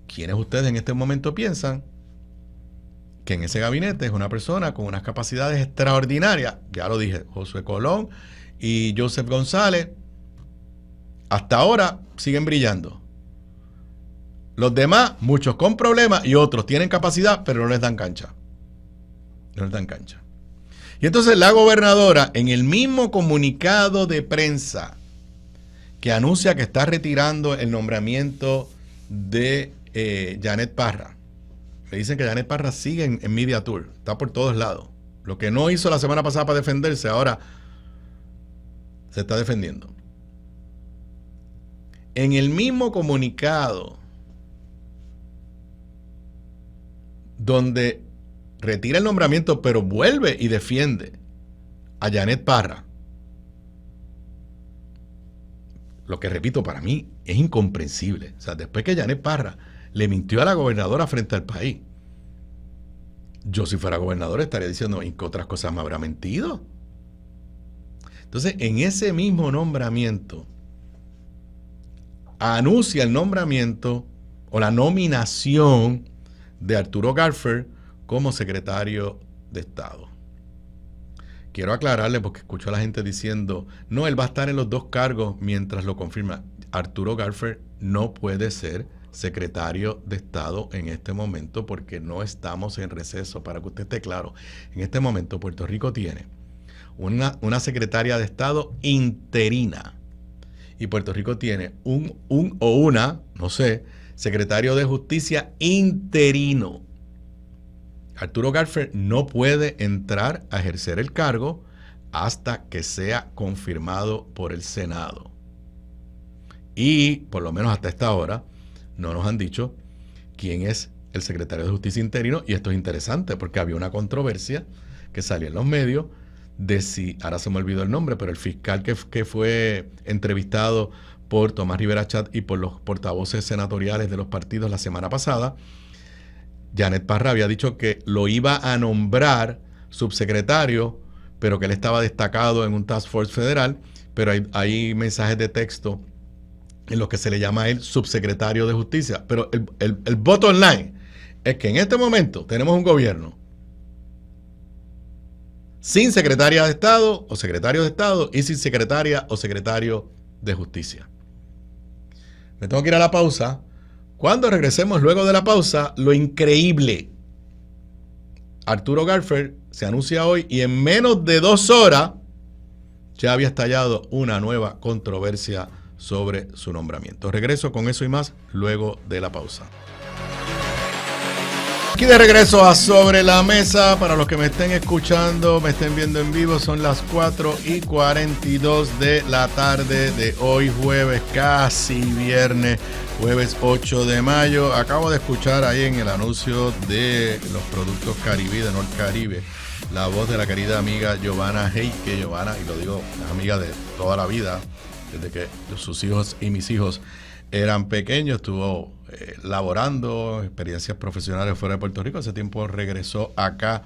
A: quiénes ustedes en este momento piensan que en ese gabinete es una persona con unas capacidades extraordinarias. Ya lo dije, Josué Colón y Joseph González hasta ahora siguen brillando. Los demás, muchos con problemas y otros tienen capacidad, pero no les dan cancha. No les dan cancha. Y entonces la gobernadora, en el mismo comunicado de prensa que anuncia que está retirando el nombramiento de Janet Parra, le dicen que Janet Parra sigue en Media Tour, está por todos lados. Lo que no hizo la semana pasada para defenderse, ahora se está defendiendo. En el mismo comunicado donde retira el nombramiento, pero vuelve y defiende a Janet Parra. Lo que, repito, para mí es incomprensible. O sea, después que Janet Parra le mintió a la gobernadora frente al país Yo, si fuera gobernador, estaría diciendo en qué otras cosas me habrá mentido. Entonces, en ese mismo nombramiento, anuncia el nombramiento o la nominación de Arturo Garfer como secretario de Estado. Quiero aclararle porque escucho a la gente diciendo, no, él va a estar en los dos cargos mientras lo confirma. Arturo Garfer no puede ser secretario de Estado en este momento porque no estamos en receso. Para que usted esté claro, en este momento Puerto Rico tiene una secretaria de Estado interina y Puerto Rico tiene no sé, secretario de Justicia interino. Arturo Garfer no puede entrar a ejercer el cargo hasta que sea confirmado por el Senado. Y, por lo menos hasta esta hora, no nos han dicho quién es el secretario de Justicia interino. Y esto es interesante porque había una controversia que salió en los medios de si, ahora se me olvidó el nombre, pero el fiscal que fue entrevistado por Tomás Rivera Chat y por los portavoces senatoriales de los partidos la semana pasada, Janet Parra había dicho que lo iba a nombrar subsecretario, pero que él estaba destacado en un task force federal, pero hay mensajes de texto en los que se le llama a él subsecretario de Justicia. Pero el bottom line es que en este momento tenemos un gobierno sin secretaria de Estado o secretario de Estado y sin secretaria o secretario de Justicia. Me tengo que ir a la pausa. Cuando regresemos luego de la pausa, lo increíble. Arturo Garfer se anuncia hoy y en menos de 2 horas ya había estallado una nueva controversia sobre su nombramiento. Regreso con eso y más luego de la pausa. Aquí de regreso a Sobre la Mesa. Para los que me estén escuchando, me estén viendo en vivo, son las 4:42 de la tarde de hoy, jueves, casi viernes, jueves 8 de mayo. Acabo de escuchar ahí en el anuncio de los productos Caribe, de Norcaribe, la voz de la querida amiga Giovanna Heike. Giovanna, y lo digo, es amiga de toda la vida, desde que sus hijos y mis hijos eran pequeños, estuvo laborando, experiencias profesionales fuera de Puerto Rico. Hace tiempo regresó acá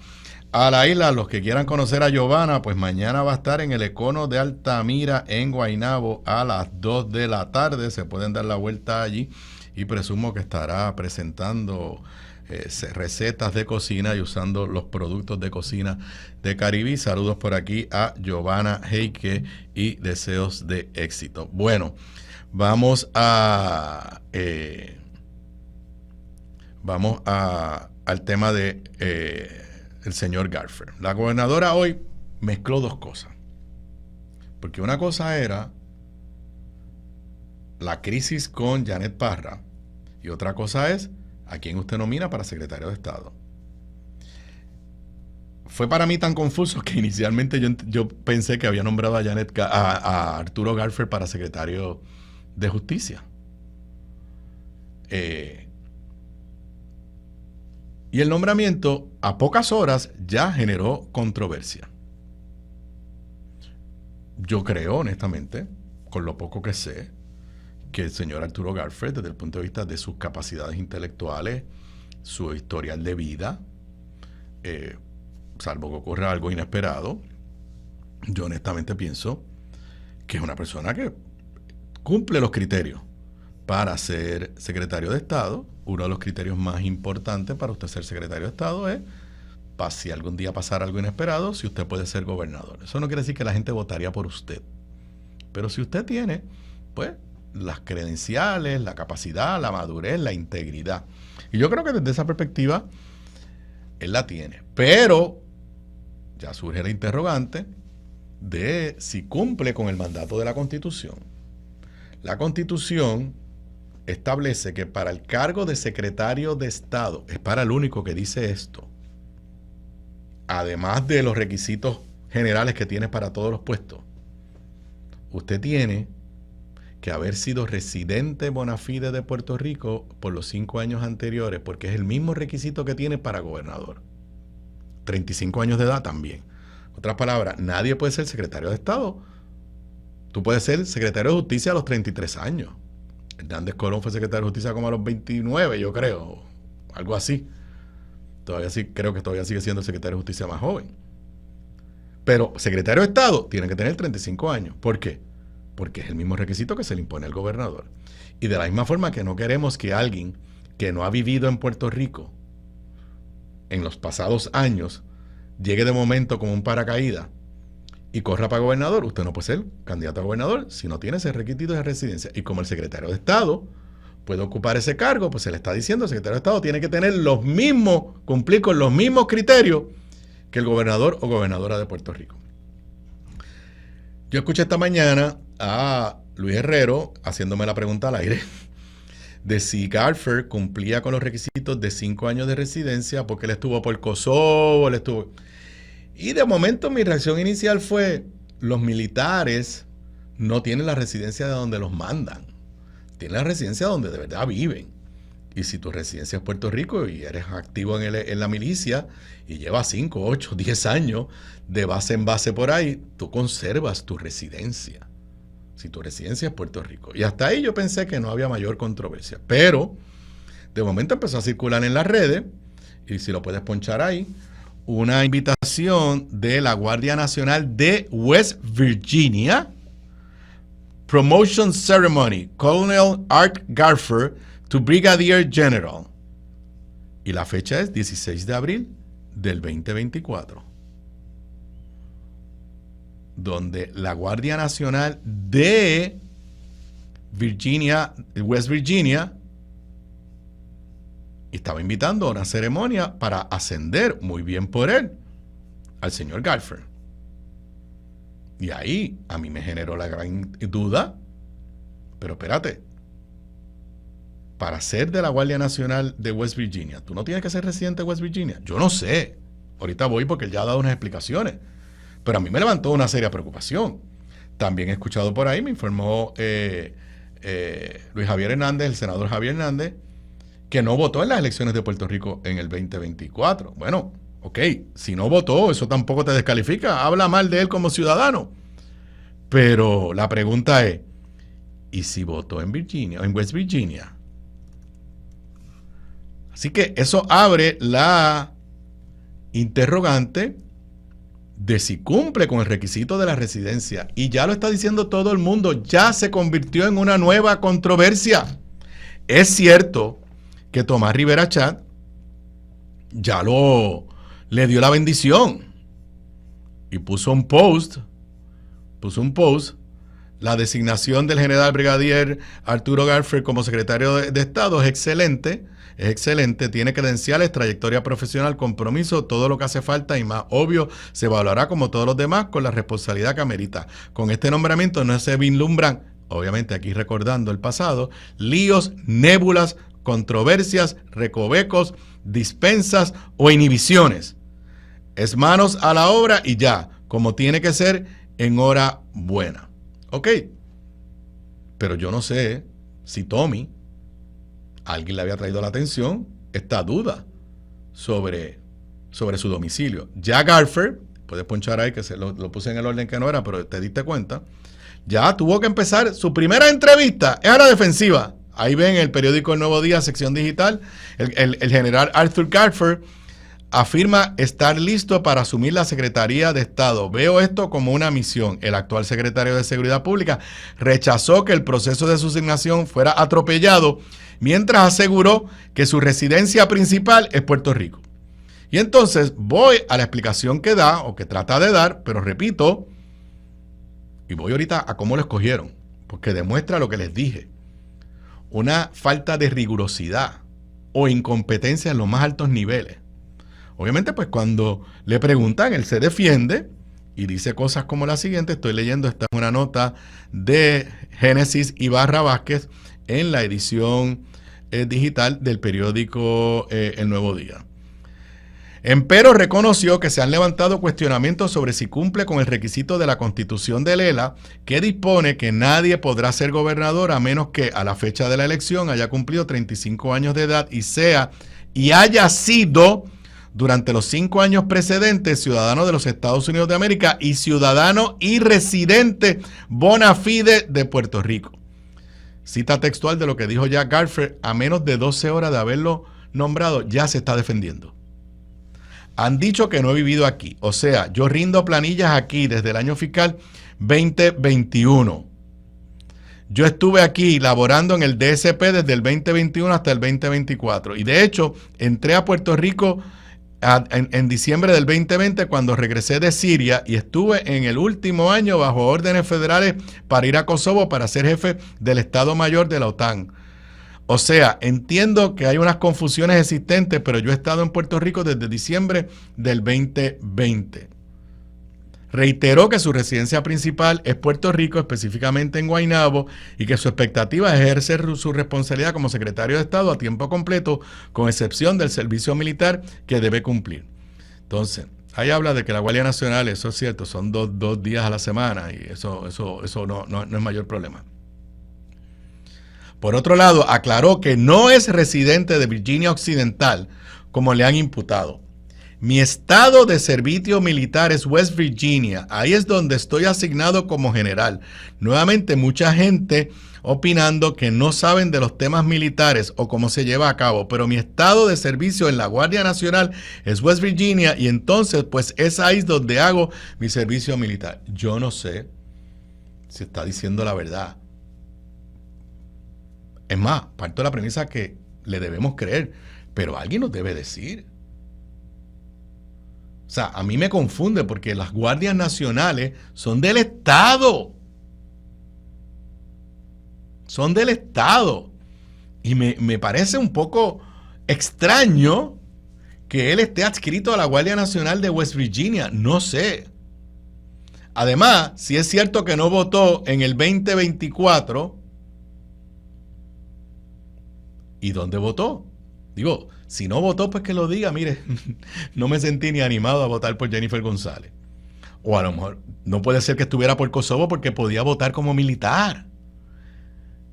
A: a la isla. Los que quieran conocer a Giovanna, pues mañana va a estar en el Econo de Altamira en Guaynabo a las 2 de la tarde. Se pueden dar la vuelta allí y presumo que estará presentando recetas de cocina y usando los productos de cocina de Caribe. Saludos por aquí a Giovanna Heike y deseos de éxito. Bueno, vamos al tema de el señor Garfer. La gobernadora hoy mezcló 2 cosas. Porque una cosa era la crisis con Janet Parra y otra cosa es a quién usted nomina para secretario de Estado. Fue para mí tan confuso que inicialmente yo pensé que había nombrado a Arturo Garfer para secretario de Justicia. Y el nombramiento a pocas horas ya generó controversia. Yo creo, honestamente, con lo poco que sé, que el señor Arturo Garfer, desde el punto de vista de sus capacidades intelectuales, su historial de vida, salvo que ocurra algo inesperado, yo honestamente pienso que es una persona que cumple los criterios para ser secretario de Estado. Uno de los criterios más importantes para usted ser secretario de Estado es, si algún día pasara algo inesperado, si usted puede ser gobernador. Eso no quiere decir que la gente votaría por usted. Pero si usted tiene, pues, las credenciales, la capacidad, la madurez, la integridad. Y yo creo que desde esa perspectiva, él la tiene. Pero ya surge la interrogante de si cumple con el mandato de la Constitución. La Constitución establece que para el cargo de secretario de Estado, es para el único que dice esto, además de los requisitos generales que tiene para todos los puestos, usted tiene que haber sido residente bona fide de Puerto Rico por los 5 años anteriores, porque es el mismo requisito que tiene para gobernador. 35 años de edad también. En otras palabras, nadie puede ser secretario de Estado. Tú puedes ser secretario de Justicia a los 33 años. Hernández Colón fue secretario de Justicia como a los 29, yo creo. Algo así. creo que todavía sigue siendo el secretario de Justicia más joven. Pero secretario de Estado tiene que tener 35 años. ¿Por qué? Porque es el mismo requisito que se le impone al gobernador. Y de la misma forma que no queremos que alguien que no ha vivido en Puerto Rico en los pasados años llegue de momento como un paracaídas y corra para gobernador, usted no puede ser candidato a gobernador si no tiene ese requisito de residencia. Y como el secretario de Estado puede ocupar ese cargo, pues se le está diciendo, el secretario de Estado tiene que tener los mismos, cumplir con los mismos criterios que el gobernador o gobernadora de Puerto Rico. Yo escuché esta mañana a Luis Herrero haciéndome la pregunta al aire de si Garfer cumplía con los requisitos de 5 años de residencia porque él estuvo por Kosovo, Y de momento mi reacción inicial fue, los militares no tienen la residencia de donde los mandan, tienen la residencia donde de verdad viven. Y si tu residencia es Puerto Rico y eres activo en la milicia y llevas 5, 8, 10 años de base en base por ahí, tú conservas tu residencia. Si tu residencia es Puerto Rico. Y hasta ahí yo pensé que no había mayor controversia. Pero de momento empezó a circular en las redes, y si lo puedes ponchar ahí, una invitación de la Guardia Nacional de West Virginia, Promotion Ceremony, Colonel Art Garfer to Brigadier General. Y la fecha es 16 de abril del 2024. Donde la Guardia Nacional de Virginia, West Virginia, estaba invitando a una ceremonia para ascender, muy bien por él, al señor Garfer. Y ahí a mí me generó la gran duda, pero espérate, para ser de la Guardia Nacional de West Virginia, ¿tú no tienes que ser residente de West Virginia? Yo no sé, ahorita voy porque él ya ha dado unas explicaciones, pero a mí me levantó una seria preocupación. También he escuchado por ahí, me informó Luis Javier Hernández, el senador Javier Hernández, que no votó en las elecciones de Puerto Rico en el 2024. Bueno, ok, si no votó, eso tampoco te descalifica. Habla mal de él como ciudadano. Pero la pregunta es, ¿y si votó en Virginia, en West Virginia? Así que eso abre la interrogante de si cumple con el requisito de la residencia. Y ya lo está diciendo todo el mundo, ya se convirtió en una nueva controversia. Es cierto que Tomás Rivera Chat ya le dio la bendición y puso un post, la designación del general brigadier Arturo Garfer como secretario de Estado es excelente, tiene credenciales, trayectoria profesional, compromiso, todo lo que hace falta y más. Obvio, se evaluará como todos los demás con la responsabilidad que amerita. Con este nombramiento no se vislumbran, obviamente aquí recordando el pasado, líos, nébulas, controversias, recovecos, dispensas o inhibiciones. Es manos a la obra y ya, como tiene que ser, en hora buena. Ok, pero yo no sé si Tommy, alguien le había traído la atención esta duda sobre su domicilio. Ya Garfer, puedes ponchar ahí que lo puse en el orden que no era, pero te diste cuenta, ya tuvo que empezar su primera entrevista, es a la defensiva. Ahí ven el periódico El Nuevo Día, sección digital, el general Arthur Garfer afirma estar listo para asumir la Secretaría de Estado. Veo esto como una misión. El actual secretario de Seguridad Pública rechazó que el proceso de su asignación fuera atropellado, mientras aseguró que su residencia principal es Puerto Rico. Y entonces voy a la explicación que da, o que trata de dar, pero repito, y voy ahorita a cómo lo escogieron, porque demuestra lo que les dije. Una falta de rigurosidad o incompetencia en los más altos niveles. Obviamente, pues cuando le preguntan, él se defiende y dice cosas como la siguiente. Estoy leyendo, esta es una nota de Génesis Ibarra Vázquez en la edición digital del periódico El Nuevo Día. Empero reconoció que se han levantado cuestionamientos sobre si cumple con el requisito de la Constitución de Lela, que dispone que nadie podrá ser gobernador a menos que a la fecha de la elección haya cumplido 35 años de edad y haya sido durante los 5 años precedentes ciudadano de los Estados Unidos de América y ciudadano y residente bona fide de Puerto Rico. Cita textual de lo que dijo ya Garfer, a menos de 12 horas de haberlo nombrado, ya se está defendiendo. Han dicho que no he vivido aquí. O sea, yo rindo planillas aquí desde el año fiscal 2021. Yo estuve aquí laborando en el DSP desde el 2021 hasta el 2024. Y de hecho, entré a Puerto Rico en diciembre del 2020 cuando regresé de Siria y estuve en el último año bajo órdenes federales para ir a Kosovo para ser jefe del Estado Mayor de la OTAN. O sea, entiendo que hay unas confusiones existentes, pero yo he estado en Puerto Rico desde diciembre del 2020. Reiteró que su residencia principal es Puerto Rico, específicamente en Guaynabo, y que su expectativa es ejercer su responsabilidad como secretario de Estado a tiempo completo, con excepción del servicio militar que debe cumplir. Entonces, ahí habla de que la Guardia Nacional, eso es cierto, son dos días a la semana y eso no es mayor problema. Por otro lado, aclaró que no es residente de Virginia Occidental, como le han imputado. Mi estado de servicio militar es West Virginia. Ahí es donde estoy asignado como general. Nuevamente, mucha gente opinando que no saben de los temas militares o cómo se lleva a cabo. Pero mi estado de servicio en la Guardia Nacional es West Virginia y entonces pues es ahí donde hago mi servicio militar. Yo no sé si está diciendo la verdad. Es más, parto de la premisa que le debemos creer, pero alguien nos debe decir. O sea, a mí me confunde porque las guardias nacionales son del Estado. Son del Estado. Y me parece un poco extraño que él esté adscrito a la Guardia Nacional de West Virginia. No sé. Además, si es cierto que no votó en el 2024, ¿y dónde votó? Digo, si no votó, pues que lo diga. Mire, no me sentí ni animado a votar por Jennifer González. O a lo mejor no puede ser que estuviera por Kosovo porque podía votar como militar.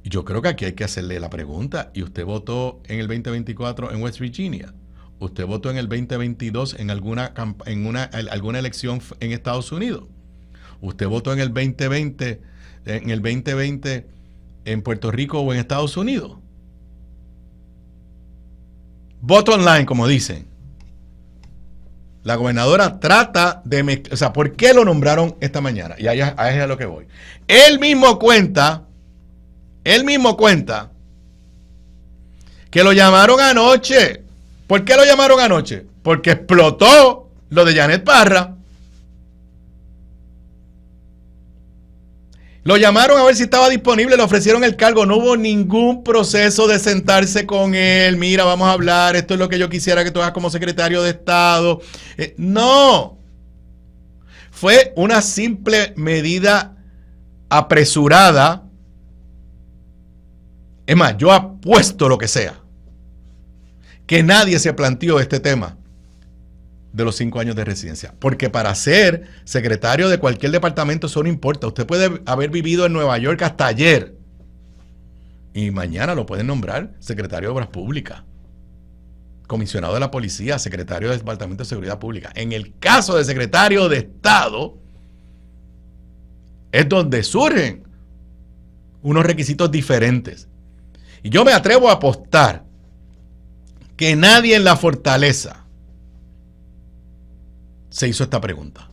A: Y yo creo que aquí hay que hacerle la pregunta. ¿Y usted votó en el 2024 en West Virginia? ¿Usted votó en el 2022 en alguna elección en Estados Unidos? ¿Usted votó en el 2020 en Puerto Rico o en Estados Unidos? Voto online, como dicen. La gobernadora trata de... O sea, ¿por qué lo nombraron esta mañana? Y ahí es a lo que voy. Él mismo cuenta que lo llamaron anoche. ¿Por qué lo llamaron anoche? Porque explotó lo de Janet Parra. Lo llamaron a ver si estaba disponible, le ofrecieron el cargo. No hubo ningún proceso de sentarse con él. Mira, vamos a hablar, esto es lo que yo quisiera que tú hagas como secretario de Estado. No. Fue una simple medida apresurada. Es más, yo apuesto lo que sea, que nadie se planteó este tema de los 5 años de residencia. Porque para ser secretario de cualquier departamento eso no importa. Usted puede haber vivido en Nueva York hasta ayer y mañana lo pueden nombrar secretario de Obras Públicas, comisionado de la policía, secretario del Departamento de Seguridad Pública. En el caso de secretario de Estado es donde surgen unos requisitos diferentes. Y yo me atrevo a apostar que nadie en la fortaleza se hizo esta pregunta.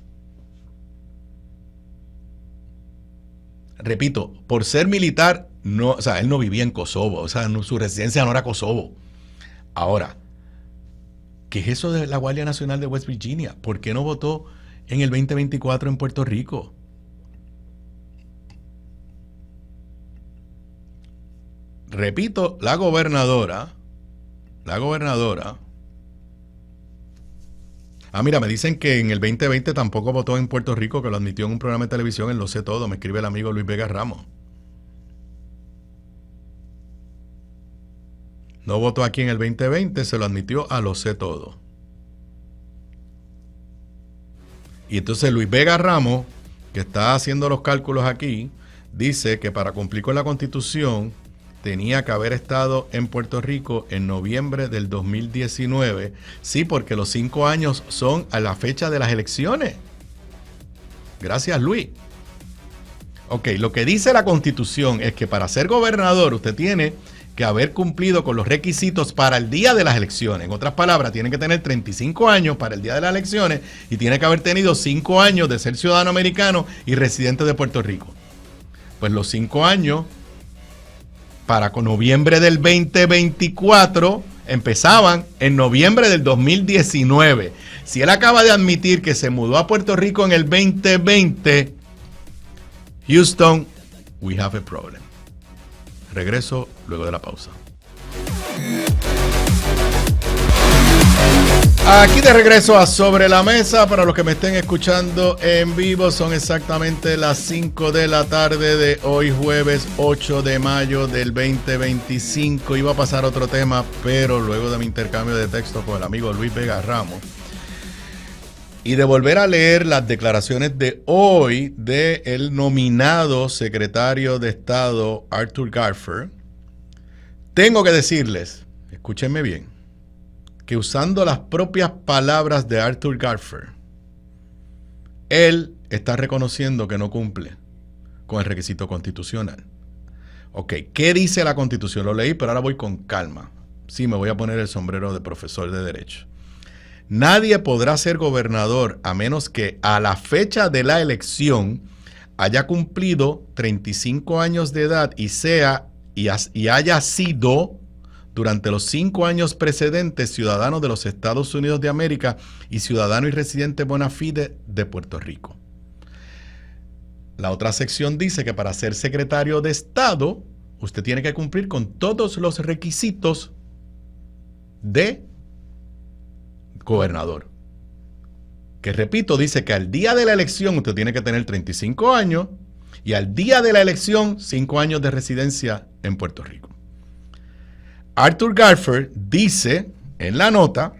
A: Repito, por ser militar, no, o sea, él no vivía en Kosovo, o sea, su residencia no era Kosovo. Ahora, ¿qué es eso de la Guardia Nacional de West Virginia? ¿Por qué no votó en el 2024 en Puerto Rico? Repito, la gobernadora. Mira, me dicen que en el 2020 tampoco votó en Puerto Rico, que lo admitió en un programa de televisión, en Lo Sé Todo. Me escribe el amigo Luis Vega Ramos. No votó aquí en el 2020, se lo admitió a Lo Sé Todo. Y entonces Luis Vega Ramos, que está haciendo los cálculos aquí, dice que para cumplir con la Constitución tenía que haber estado en Puerto Rico en noviembre del 2019. Sí, porque los 5 años son a la fecha de las elecciones. Gracias, Luis. Ok, lo que dice la Constitución es que para ser gobernador usted tiene que haber cumplido con los requisitos para el día de las elecciones. En otras palabras, tienen que tener 35 años para el día de las elecciones y tiene que haber tenido 5 años de ser ciudadano americano y residente de Puerto Rico. Pues los 5 años para con noviembre del 2024 empezaban en noviembre del 2019. Si él acaba de admitir que se mudó a Puerto Rico en el 2020, Houston, we have a problem. Regreso luego de la pausa. Aquí de regreso a Sobre la Mesa. Para los que me estén escuchando en vivo, son exactamente las 5 de la tarde de hoy, jueves 8 de mayo del 2025. Iba a pasar otro tema, pero luego de mi intercambio de texto con el amigo Luis Vega Ramos y de volver a leer las declaraciones de hoy del nominado secretario de Estado Arthur Garfer, tengo que decirles, escúchenme bien, que usando las propias palabras de Arthur Garfer, él está reconociendo que no cumple con el requisito constitucional. Ok, ¿qué dice la Constitución? Lo leí, pero ahora voy con calma. Sí, me voy a poner el sombrero de profesor de Derecho. Nadie podrá ser gobernador a menos que a la fecha de la elección haya cumplido 35 años de edad y haya sido durante los 5 años precedentes ciudadano de los Estados Unidos de América y ciudadano y residente bona fide de Puerto Rico. La otra sección dice que para ser secretario de Estado, usted tiene que cumplir con todos los requisitos de gobernador. Que repito, dice que al día de la elección usted tiene que tener 35 años y al día de la elección 5 años de residencia en Puerto Rico. Arthur Garfer dice en la nota: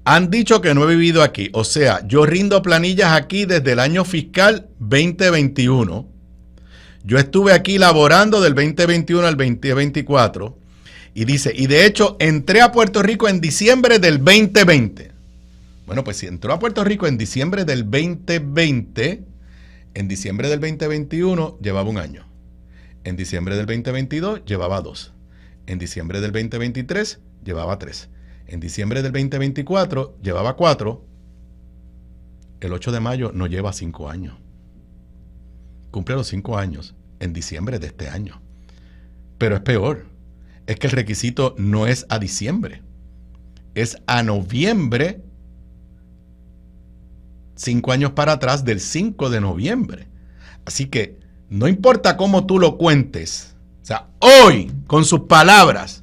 A: han dicho que no he vivido aquí, o sea, yo rindo planillas aquí desde el año fiscal 2021. Yo estuve aquí laborando del 2021 al 2024. Y dice, y de hecho entré a Puerto Rico en diciembre del 2020. Bueno, pues si entró a Puerto Rico en diciembre del 2020, en diciembre del 2021 llevaba 1 año. En diciembre del 2022 llevaba 2. En diciembre del 2023 llevaba 3. En diciembre del 2024 llevaba 4. El 8 de mayo no lleva 5 años. Cumple los 5 años en diciembre de este año. Pero es peor. Es que el requisito no es a diciembre, es a noviembre, 5 años para atrás del 5 de noviembre. Así que no importa cómo tú lo cuentes, o sea, hoy, con sus palabras,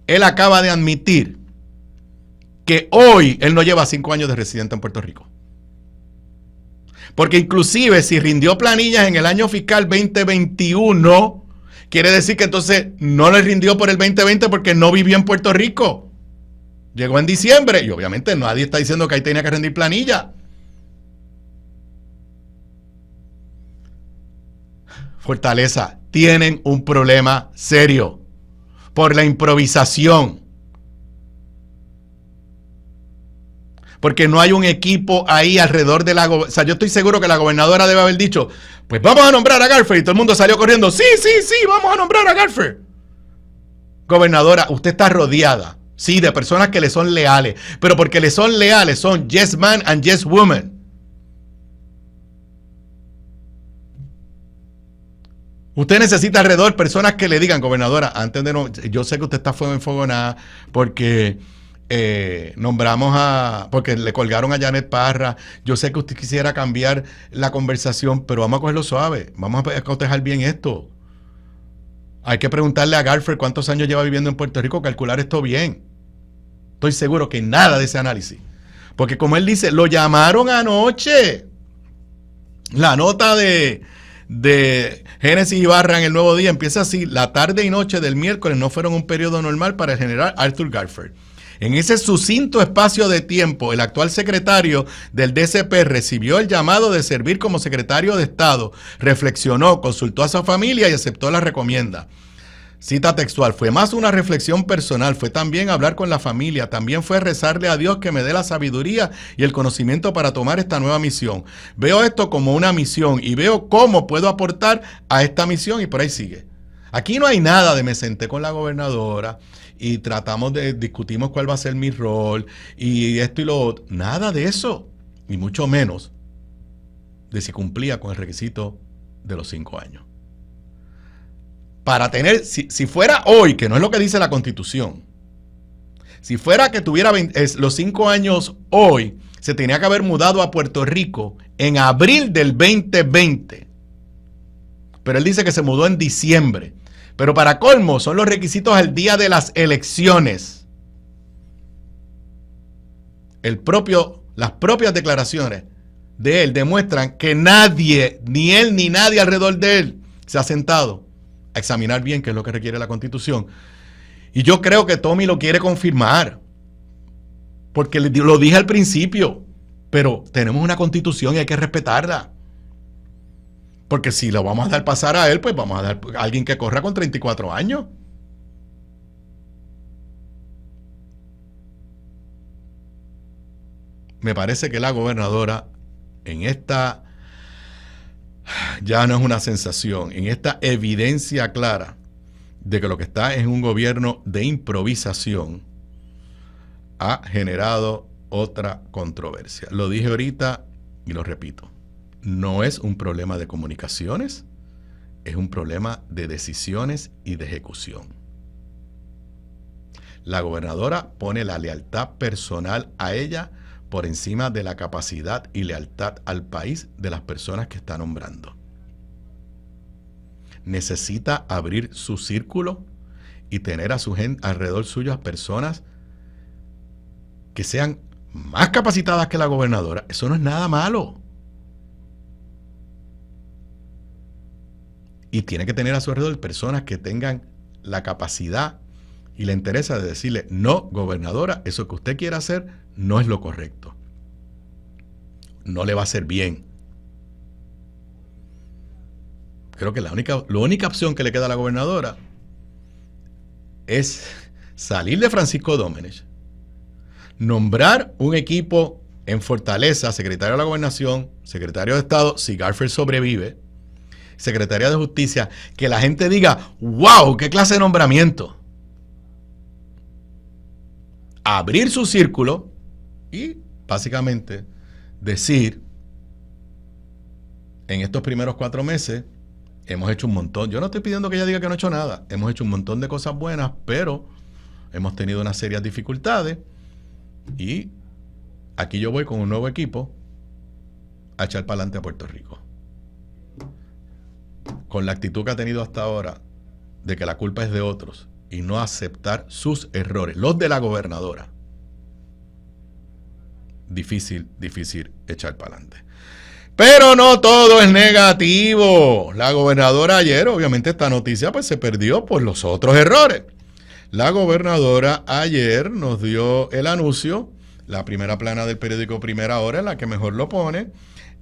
A: él acaba de admitir que hoy él no lleva 5 años de residente en Puerto Rico. Porque inclusive si rindió planillas en el año fiscal 2021, quiere decir que entonces no le rindió por el 2020 porque no vivió en Puerto Rico. Llegó en diciembre y obviamente nadie está diciendo que ahí tenía que rendir planilla. Fortaleza, tienen un problema serio por la improvisación. Porque no hay un equipo ahí alrededor de la gobernadora. O sea, yo estoy seguro que la gobernadora debe haber dicho, pues vamos a nombrar a Garfer. Y todo el mundo salió corriendo, sí, vamos a nombrar a Garfer. Gobernadora, usted está rodeada, sí, de personas que le son leales. Pero porque le son leales, son yes man and yes woman. Usted necesita alrededor personas que le digan, gobernadora, antes de no, yo sé que usted está enfogonada porque nombramos porque le colgaron a Janet Parra. Yo sé que usted quisiera cambiar la conversación, pero vamos a cogerlo suave. Vamos a cotejar bien esto. Hay que preguntarle a Garfer cuántos años lleva viviendo en Puerto Rico, calcular esto bien. Estoy seguro que nada de ese análisis. Porque como él dice, lo llamaron anoche. La nota de Génesis Ibarra en El Nuevo Día empieza así: la tarde y noche del miércoles no fueron un periodo normal para el general Arthur Garfer. En ese sucinto espacio de tiempo, el actual secretario del DCP recibió el llamado de servir como secretario de Estado, reflexionó, consultó a su familia y aceptó la recomienda. Cita textual: fue más una reflexión personal, fue también hablar con la familia, también fue rezarle a Dios que me dé la sabiduría y el conocimiento para tomar esta nueva misión. Veo esto como una misión y veo cómo puedo aportar a esta misión, y por ahí sigue. Aquí no hay nada de me senté con la gobernadora y discutimos cuál va a ser mi rol y esto y lo otro. Nada de eso, y mucho menos de si cumplía con el requisito de los 5 años. Para tener, si fuera hoy, que no es lo que dice la Constitución, si fuera que tuviera los 5 años hoy, se tenía que haber mudado a Puerto Rico en abril del 2020. Pero él dice que se mudó en diciembre. Pero para colmo, son los requisitos al día de las elecciones. Las propias declaraciones de él demuestran que nadie, ni él ni nadie alrededor de él, se ha sentado a examinar bien qué es lo que requiere la Constitución. Y yo creo que Tommy lo quiere confirmar, porque lo dije al principio, pero tenemos una Constitución y hay que respetarla. Porque si lo vamos a dar pasar a él, pues vamos a dar a alguien que corra con 34 años. Me parece que la gobernadora, en esta, ya no es una sensación, en esta evidencia clara de que lo que está es un gobierno de improvisación, ha generado otra controversia. Lo dije ahorita y lo repito. No es un problema de comunicaciones, es un problema de decisiones y de ejecución. La gobernadora pone la lealtad personal a ella por encima de la capacidad y lealtad al país de las personas que está nombrando. Necesita abrir su círculo y tener a su gente alrededor suyo a personas que sean más capacitadas que la gobernadora. Eso no es nada malo. Y tiene que tener a su alrededor personas que tengan la capacidad y la interesa de decirle: no, gobernadora, eso que usted quiere hacer no es lo correcto. No le va a hacer bien. Creo que la única opción que le queda a la gobernadora es salir de Francisco Domenech, nombrar un equipo en Fortaleza, secretario de la Gobernación, secretario de Estado, si Garfield sobrevive, Secretaría de Justicia, que la gente diga: ¡wow! ¡Qué clase de nombramiento! Abrir su círculo y básicamente decir: en estos primeros 4 meses hemos hecho un montón. Yo no estoy pidiendo que ella diga que no ha hecho nada. Hemos hecho un montón de cosas buenas, pero hemos tenido unas serias dificultades y aquí yo voy con un nuevo equipo a echar para adelante a Puerto Rico. Con la actitud que ha tenido hasta ahora de que la culpa es de otros y no aceptar sus errores, los de la gobernadora, difícil echar para adelante. Pero no todo es negativo. La gobernadora ayer, obviamente esta noticia pues se perdió por los otros errores. La gobernadora ayer nos dio el anuncio, la primera plana del periódico Primera Hora, en la que mejor lo pone.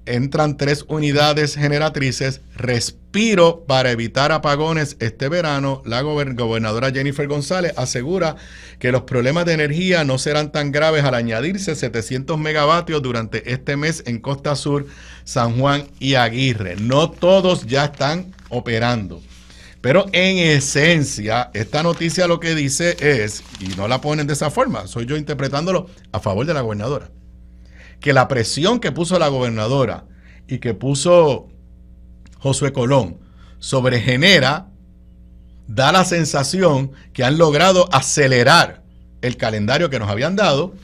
A: Entran 3 unidades generatrices, respiro para evitar apagones este verano. La gobernadora Jennifer González asegura que los problemas de energía no serán tan graves al añadirse 700 megavatios durante este mes en Costa Sur, San Juan y Aguirre. No todos ya están operando. Pero en esencia, esta noticia lo que dice es, y no la ponen de esa forma, soy yo interpretándolo a favor de la gobernadora, que la presión que puso la gobernadora y que puso Josué Colón sobre Genera da la sensación que han logrado acelerar el calendario que nos habían dado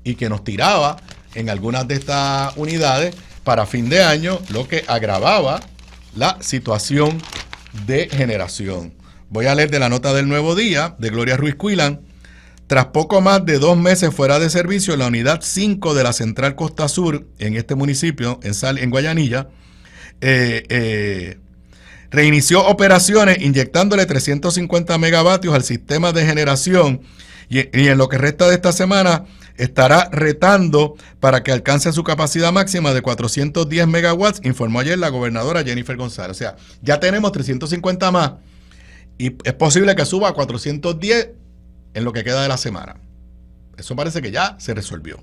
A: y que nos tiraba en algunas de estas unidades para fin de año, lo que agravaba la situación de generación. Voy a leer de la nota del Nuevo Día de Gloria Ruiz Cuilán. Tras poco más de 2 meses fuera de servicio, la unidad 5 de la Central Costa Sur, en este municipio, en Guayanilla, reinició operaciones inyectándole 350 megavatios al sistema de generación y en lo que resta de esta semana estará retando para que alcance su capacidad máxima de 410 megawatts, informó ayer la gobernadora Jennifer González. O sea, ya tenemos 350 más Y es posible que suba a 410 en lo que queda de la semana. Eso parece que ya se resolvió.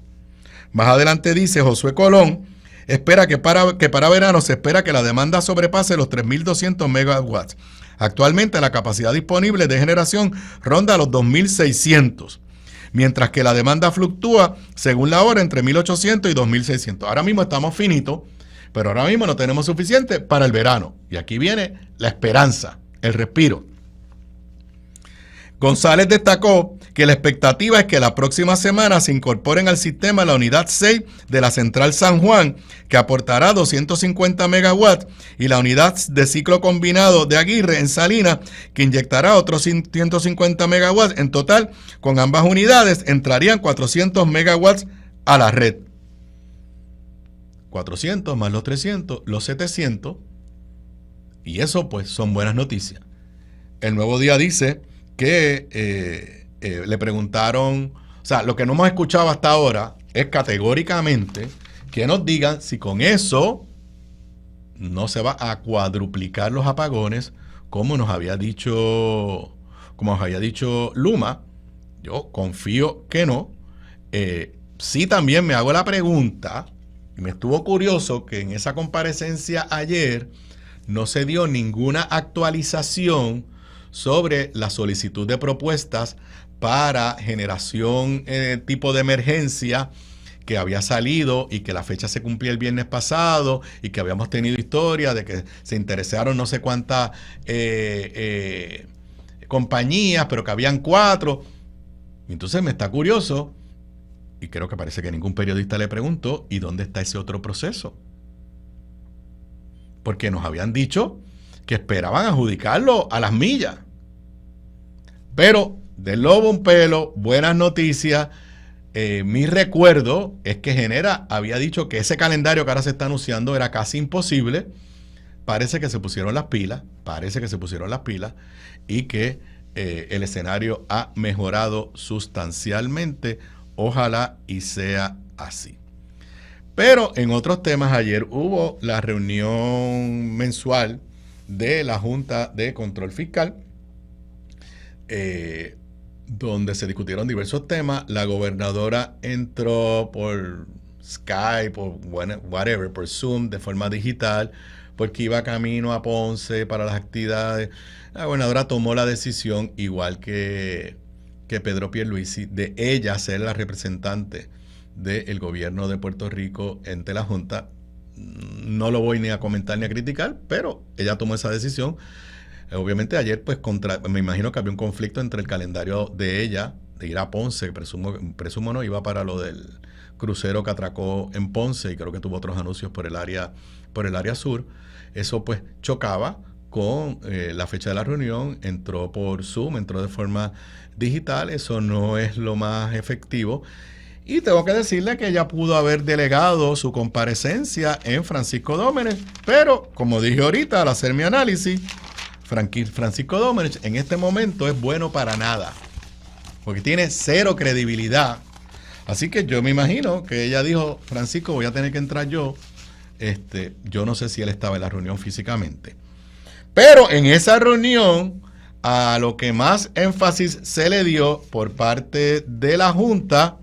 A: Más adelante dice Josué Colón, espera que para verano se espera que la demanda sobrepase los 3.200 megawatts. Actualmente la capacidad disponible de generación ronda los 2.600, mientras que la demanda fluctúa según la hora entre 1.800 y 2.600. Ahora mismo estamos finitos, pero ahora mismo no tenemos suficiente para el verano. Y aquí viene la esperanza, el respiro. González destacó que la expectativa es que la próxima semana se incorporen al sistema la unidad 6 de la Central San Juan, que aportará 250 megawatts, y la unidad de ciclo combinado de Aguirre en Salinas, que inyectará otros 150 megawatts. En total, con ambas unidades entrarían 400 megawatts a la red. 400 más los 300, los 700, y eso pues son buenas noticias. El Nuevo Día dice que le preguntaron, o sea, lo que no hemos escuchado hasta ahora es categóricamente que nos digan si con eso no se va a cuadruplicar los apagones, como nos había dicho Luma. Yo confío que no. Sí, también me hago la pregunta, y me estuvo curioso que en esa comparecencia ayer no se dio ninguna actualización sobre la solicitud de propuestas para generación tipo de emergencia que había salido y que la fecha se cumplía el viernes pasado y que habíamos tenido historia de que se interesaron no sé cuántas compañías, pero que habían 4. Entonces me está curioso, y creo que parece que ningún periodista le preguntó, ¿y dónde está ese otro proceso? Porque nos habían dicho que esperaban adjudicarlo a las millas. Pero del lobo un pelo, buenas noticias. Mi recuerdo es que Genera había dicho que ese calendario que ahora se está anunciando era casi imposible. Parece que se pusieron las pilas, y que el escenario ha mejorado sustancialmente. Ojalá y sea así. Pero en otros temas, ayer hubo la reunión mensual de la Junta de Control Fiscal, donde se discutieron diversos temas. La gobernadora entró por Skype, por whatever, por Zoom, de forma digital, porque iba camino a Ponce para las actividades. La gobernadora tomó la decisión, igual que Pedro Pierluisi, de ella ser la representante del gobierno de Puerto Rico ante la Junta. No lo voy ni a comentar ni a criticar, pero ella tomó esa decisión. Obviamente ayer, pues, me imagino que había un conflicto entre el calendario de ella, de ir a Ponce, presumo no, iba para lo del crucero que atracó en Ponce, y creo que tuvo otros anuncios por el área sur. Eso pues chocaba con la fecha de la reunión. Entró por Zoom, entró de forma digital. Eso no es lo más efectivo. Y tengo que decirle que ella pudo haber delegado su comparecencia en Francisco Domenech, pero como dije ahorita al hacer mi análisis, Francisco Domenech en este momento es bueno para nada, porque tiene cero credibilidad. Así que yo me imagino que ella dijo: Francisco, voy a tener que entrar yo. Yo no sé si él estaba en la reunión físicamente. Pero en esa reunión, a lo que más énfasis se le dio por parte de la Junta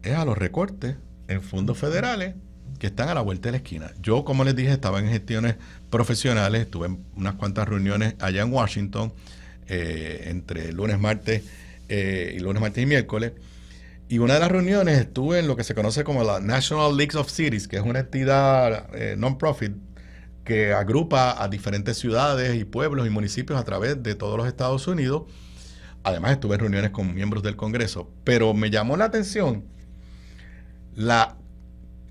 A: es a los recortes en fondos federales que están a la vuelta de la esquina. Yo, como les dije, estaba en gestiones profesionales, estuve en unas cuantas reuniones allá en Washington, entre lunes, martes y miércoles. Y una de las reuniones estuve en lo que se conoce como la National League of Cities, que es una entidad non-profit que agrupa a diferentes ciudades y pueblos y municipios a través de todos los Estados Unidos. Además, estuve en reuniones con miembros del Congreso. Pero me llamó la atención la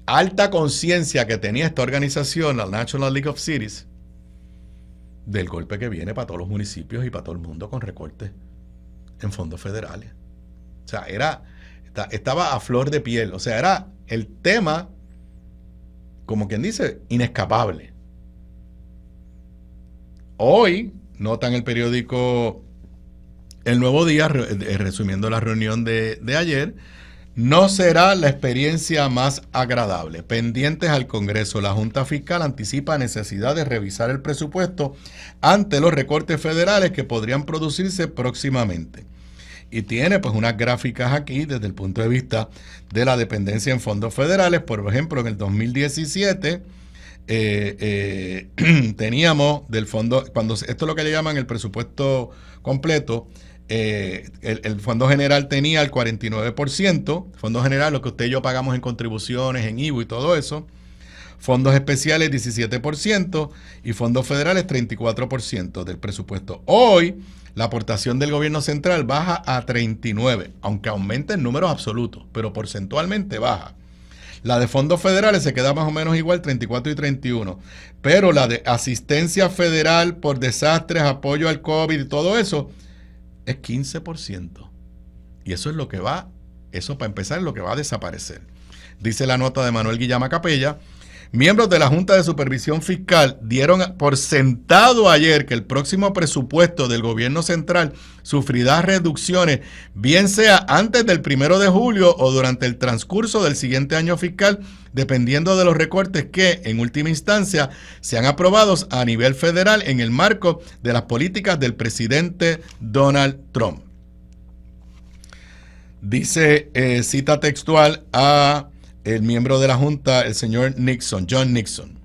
A: alta conciencia que tenía esta organización, la National League of Cities, del golpe que viene para todos los municipios y para todo el mundo con recortes en fondos federales. O sea, estaba a flor de piel. O sea, era el tema, como quien dice, inescapable. Hoy, nota en el periódico El Nuevo Día, resumiendo la reunión de ayer, no será la experiencia más agradable. Pendientes al Congreso, la Junta Fiscal anticipa necesidad de revisar el presupuesto ante los recortes federales que podrían producirse próximamente. Y tiene pues unas gráficas aquí desde el punto de vista de la dependencia en fondos federales. Por ejemplo, en el 2017 teníamos del fondo, cuando esto es lo que le llaman el presupuesto completo, el Fondo General tenía el 49%, Fondo General, lo que usted y yo pagamos en contribuciones, en IVA y todo eso, fondos especiales 17% y fondos federales 34% del presupuesto. Hoy la aportación del gobierno central baja a 39%, aunque aumente en números absolutos, pero porcentualmente baja. La de fondos federales se queda más o menos igual, 34 y 31. Pero la de asistencia federal por desastres, apoyo al COVID y todo eso, es 15%. Y eso es lo que va, eso para empezar es lo que va a desaparecer. Dice la nota de Manuel Guillama Capella, miembros de la Junta de Supervisión Fiscal dieron por sentado ayer que el próximo presupuesto del gobierno central sufrirá reducciones, bien sea antes del 1 de julio o durante el transcurso del siguiente año fiscal, dependiendo de los recortes que, en última instancia, sean aprobados a nivel federal en el marco de las políticas del presidente Donald Trump. Dice, cita textual a el miembro de la Junta, el señor Nixon, John Nixon.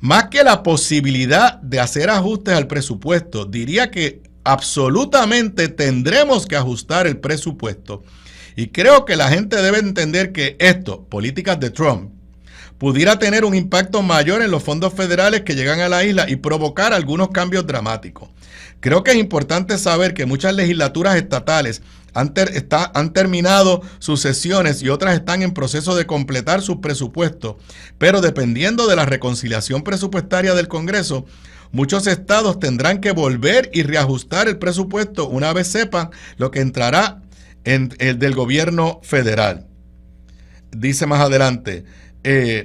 A: Más que la posibilidad de hacer ajustes al presupuesto, diría que absolutamente tendremos que ajustar el presupuesto. Y creo que la gente debe entender que esto, políticas de Trump, pudiera tener un impacto mayor en los fondos federales que llegan a la isla y provocar algunos cambios dramáticos. Creo que es importante saber que muchas legislaturas estatales han terminado sus sesiones y otras están en proceso de completar sus presupuestos, pero dependiendo de la reconciliación presupuestaria del Congreso, muchos estados tendrán que volver y reajustar el presupuesto una vez sepan lo que entrará en el del gobierno federal. Dice más adelante,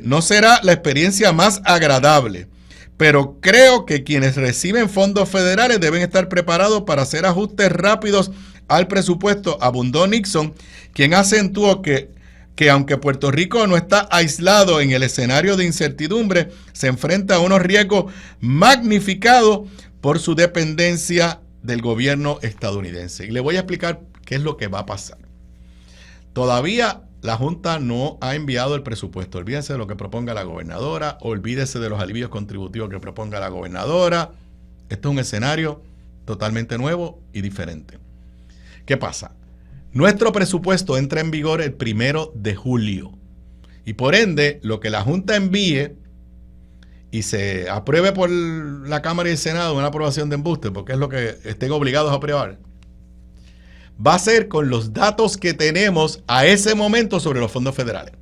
A: no será la experiencia más agradable, pero creo que quienes reciben fondos federales deben estar preparados para hacer ajustes rápidos al presupuesto, abundó Nixon, quien acentuó que aunque Puerto Rico no está aislado en el escenario de incertidumbre, se enfrenta a unos riesgos magnificados por su dependencia del gobierno estadounidense. Y le voy a explicar qué es lo que va a pasar. Todavía la Junta no ha enviado el presupuesto. Olvídense de lo que proponga la gobernadora, olvídese de los alivios contributivos que proponga la gobernadora. Esto es un escenario totalmente nuevo y diferente. ¿Qué pasa? Nuestro presupuesto entra en vigor el 1 de julio y por ende lo que la Junta envíe y se apruebe por la Cámara y el Senado una aprobación de embuste, porque es lo que estén obligados a aprobar, va a ser con los datos que tenemos a ese momento sobre los fondos federales.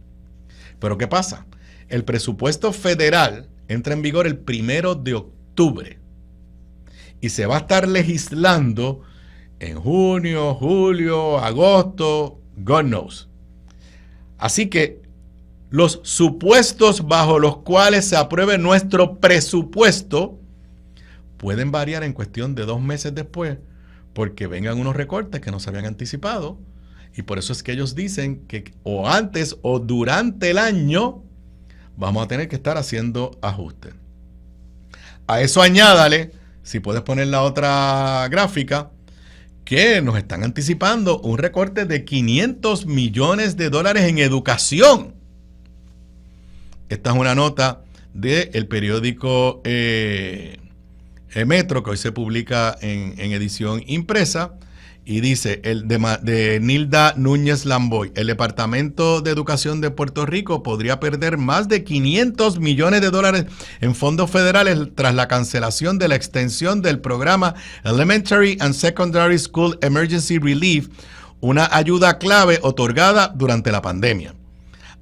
A: Pero ¿qué pasa? El presupuesto federal entra en vigor el 1 de octubre y se va a estar legislando en junio, julio, agosto, God knows. Así que los supuestos bajo los cuales se apruebe nuestro presupuesto pueden variar en cuestión de 2 meses después, porque vengan unos recortes que no se habían anticipado, y por eso es que ellos dicen que o antes o durante el año vamos a tener que estar haciendo ajustes. A eso añádale, si puedes poner la otra gráfica, que nos están anticipando un recorte de $500 millones en educación. Esta es una nota del periódico Metro, que hoy se publica en edición impresa, y dice, de Nilda Núñez Lamboy, el Departamento de Educación de Puerto Rico podría perder más de $500 millones en fondos federales tras la cancelación de la extensión del programa Elementary and Secondary School Emergency Relief, una ayuda clave otorgada durante la pandemia.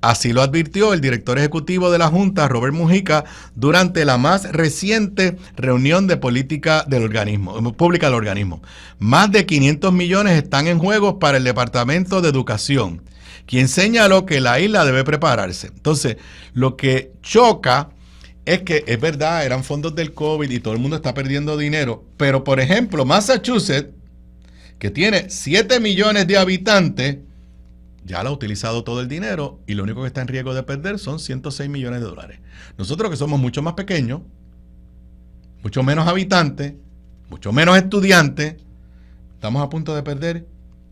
A: Así lo advirtió el director ejecutivo de la Junta, Robert Mujica, durante la más reciente reunión de política pública del organismo. Más de 500 millones están en juego para el Departamento de Educación, quien señaló que la isla debe prepararse. Entonces, lo que choca es que, es verdad, eran fondos del COVID y todo el mundo está perdiendo dinero, pero, por ejemplo, Massachusetts, que tiene 7 millones de habitantes, ya le ha utilizado todo el dinero y lo único que está en riesgo de perder son 106 millones de dólares. Nosotros, que somos mucho más pequeños, mucho menos habitantes, mucho menos estudiantes, estamos a punto de perder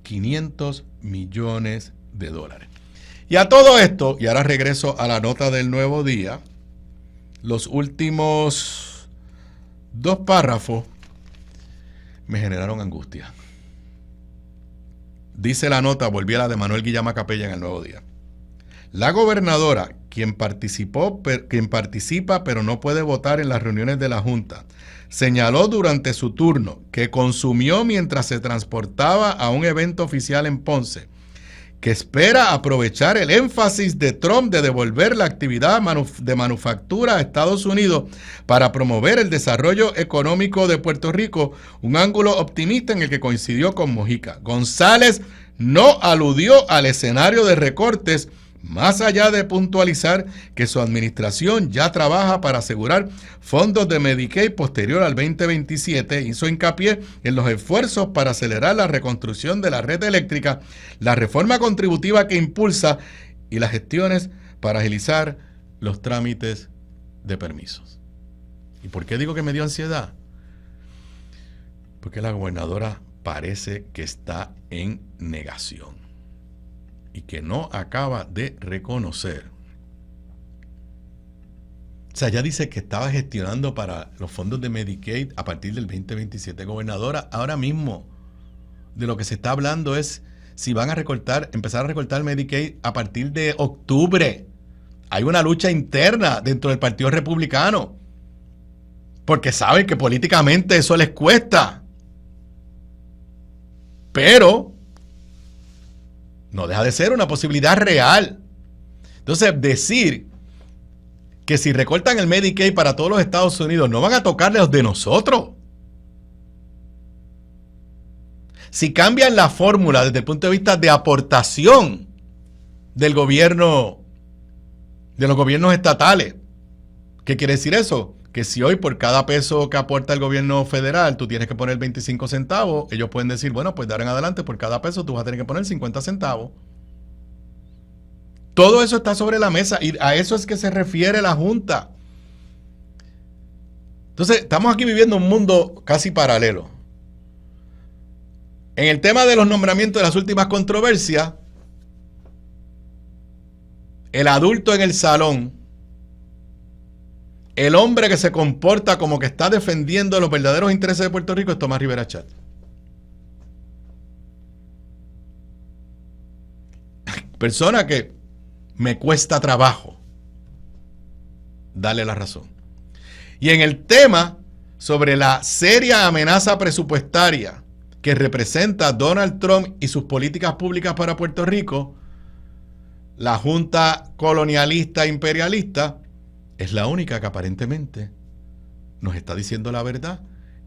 A: 500 millones de dólares. Y a todo esto, y ahora regreso a la nota del Nuevo Día, los últimos 2 párrafos me generaron angustia. Dice la nota, volví a la de Manuel Guillama Capella en el Nuevo Día. La gobernadora, quien participa pero no puede votar en las reuniones de la Junta, señaló durante su turno que consumió mientras se transportaba a un evento oficial en Ponce, que espera aprovechar el énfasis de Trump de devolver la actividad de manufactura a Estados Unidos para promover el desarrollo económico de Puerto Rico, un ángulo optimista en el que coincidió con Mojica. González no aludió al escenario de recortes, más allá de puntualizar que su administración ya trabaja para asegurar fondos de Medicaid posterior al 2027, hizo hincapié en los esfuerzos para acelerar la reconstrucción de la red eléctrica, la reforma contributiva que impulsa y las gestiones para agilizar los trámites de permisos. ¿Y por qué digo que me dio ansiedad? Porque la gobernadora parece que está en negación y que no acaba de reconocer. O sea, ya dice que estaba gestionando para los fondos de Medicaid a partir del 2027. Gobernadora, ahora mismo de lo que se está hablando es si van a empezar a recortar Medicaid a partir de octubre. Hay una lucha interna dentro del Partido Republicano, porque saben que políticamente eso les cuesta. Pero no deja de ser una posibilidad real. Entonces, decir que si recortan el Medicaid para todos los Estados Unidos, no van a tocarle los de nosotros. Si cambian la fórmula desde el punto de vista de aportación del gobierno, de los gobiernos estatales, ¿qué quiere decir eso? Que si hoy por cada peso que aporta el gobierno federal tú tienes que poner 25 centavos, ellos pueden decir, bueno, pues de ahora en adelante por cada peso tú vas a tener que poner 50 centavos. Todo eso está sobre la mesa y a eso es que se refiere la Junta. Entonces, estamos aquí viviendo un mundo casi paralelo. En el tema de los nombramientos de las últimas controversias, el adulto en el salón, el hombre que se comporta como que está defendiendo los verdaderos intereses de Puerto Rico es Tomás Rivera Chat. Persona que me cuesta trabajo darle la razón. Y en el tema sobre la seria amenaza presupuestaria que representa Donald Trump y sus políticas públicas para Puerto Rico, la Junta colonialista imperialista es la única que aparentemente nos está diciendo la verdad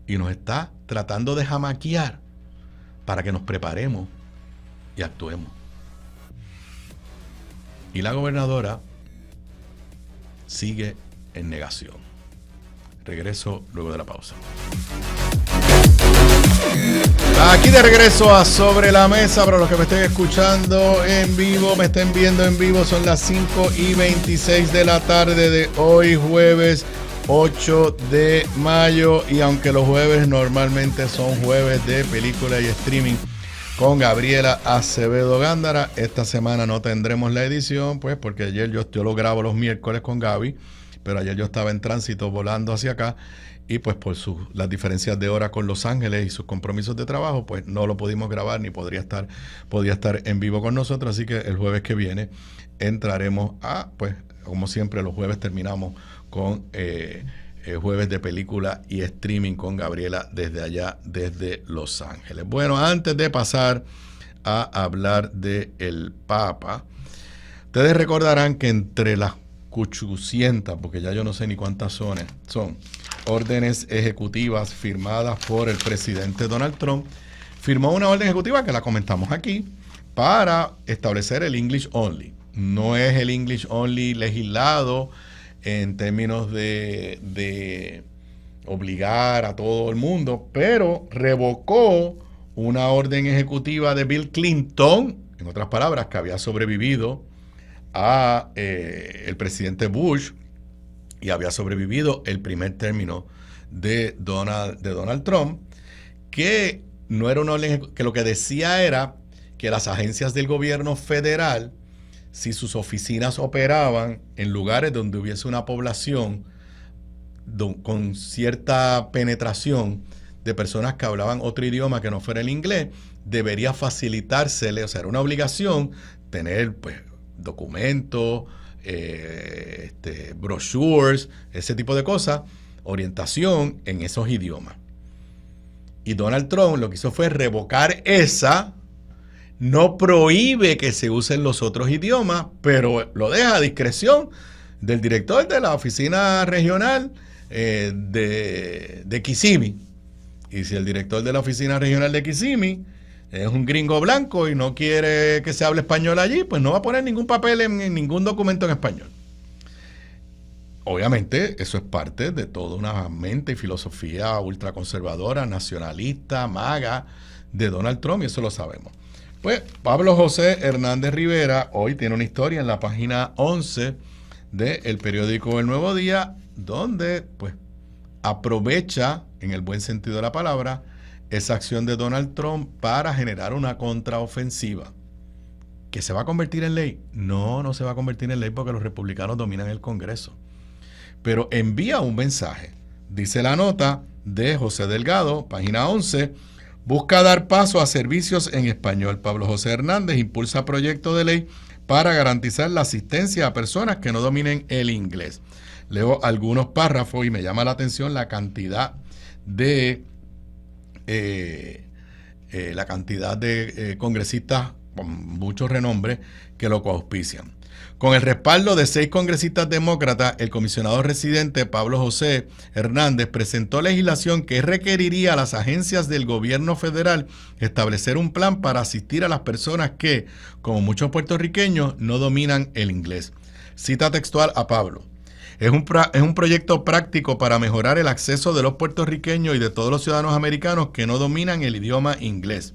A: y nos está tratando de jamaquear para que nos preparemos y actuemos. Y la gobernadora sigue en negación. Regreso luego de la pausa. Aquí de regreso a Sobre la Mesa. Para los que me estén escuchando en vivo, me estén viendo en vivo, son las 5:26 de la tarde de hoy, jueves 8 de mayo. Y aunque los jueves normalmente son jueves de película y streaming con Gabriela Acevedo Gándara, esta semana no tendremos la edición, pues porque ayer yo lo grabo los miércoles con Gaby, pero ayer yo estaba en tránsito volando hacia acá y pues por las diferencias de hora con Los Ángeles y sus compromisos de trabajo, pues no lo pudimos grabar ni podía estar en vivo con nosotros, así que el jueves que viene entraremos pues como siempre los jueves terminamos con jueves de película y streaming con Gabriela desde allá, desde Los Ángeles. Bueno, antes de pasar a hablar del Papa, ustedes recordarán que entre las 800, porque ya yo no sé ni cuántas son órdenes ejecutivas firmadas por el presidente Donald Trump, firmó una orden ejecutiva que la comentamos aquí para establecer el English Only. No es el English Only legislado en términos de obligar a todo el mundo, pero revocó una orden ejecutiva de Bill Clinton en otras palabras, que había sobrevivido a el presidente Bush y había sobrevivido el primer término de Donald Trump, que no era una orden, que lo que decía era que las agencias del gobierno federal, si sus oficinas operaban en lugares donde hubiese una población con cierta penetración de personas que hablaban otro idioma que no fuera el inglés, debería facilitársele, o sea, era una obligación tener pues documentos, brochures, ese tipo de cosas, orientación en esos idiomas. Y Donald Trump lo que hizo fue revocar esa. No prohíbe que se usen los otros idiomas, pero lo deja a discreción del director de la oficina regional de Kissimmee. Y si el director de la oficina regional de Kissimmee es un gringo blanco y no quiere que se hable español allí, pues no va a poner ningún papel en ningún documento en español. Obviamente, eso es parte de toda una mente y filosofía ultraconservadora, nacionalista, maga de Donald Trump, y eso lo sabemos. Pues Pablo José Hernández Rivera hoy tiene una historia en la página 11 del periódico El Nuevo Día, donde pues aprovecha, en el buen sentido de la palabra, esa acción de Donald Trump para generar una contraofensiva. ¿Que se va a convertir en ley? No, no se va a convertir en ley porque los republicanos dominan el Congreso. Pero envía un mensaje. Dice la nota de José Delgado, página 11, busca dar paso a servicios en español. Pablo José Hernández impulsa proyecto de ley para garantizar la asistencia a personas que no dominen el inglés. Leo algunos párrafos y me llama la atención la cantidad de congresistas con mucho renombre que lo coauspician. Con el respaldo de 6 congresistas demócratas, el comisionado residente Pablo José Hernández presentó legislación que requeriría a las agencias del gobierno federal establecer un plan para asistir a las personas que, como muchos puertorriqueños, no dominan el inglés. Cita textual a Pablo. Es un proyecto práctico para mejorar el acceso de los puertorriqueños y de todos los ciudadanos americanos que no dominan el idioma inglés,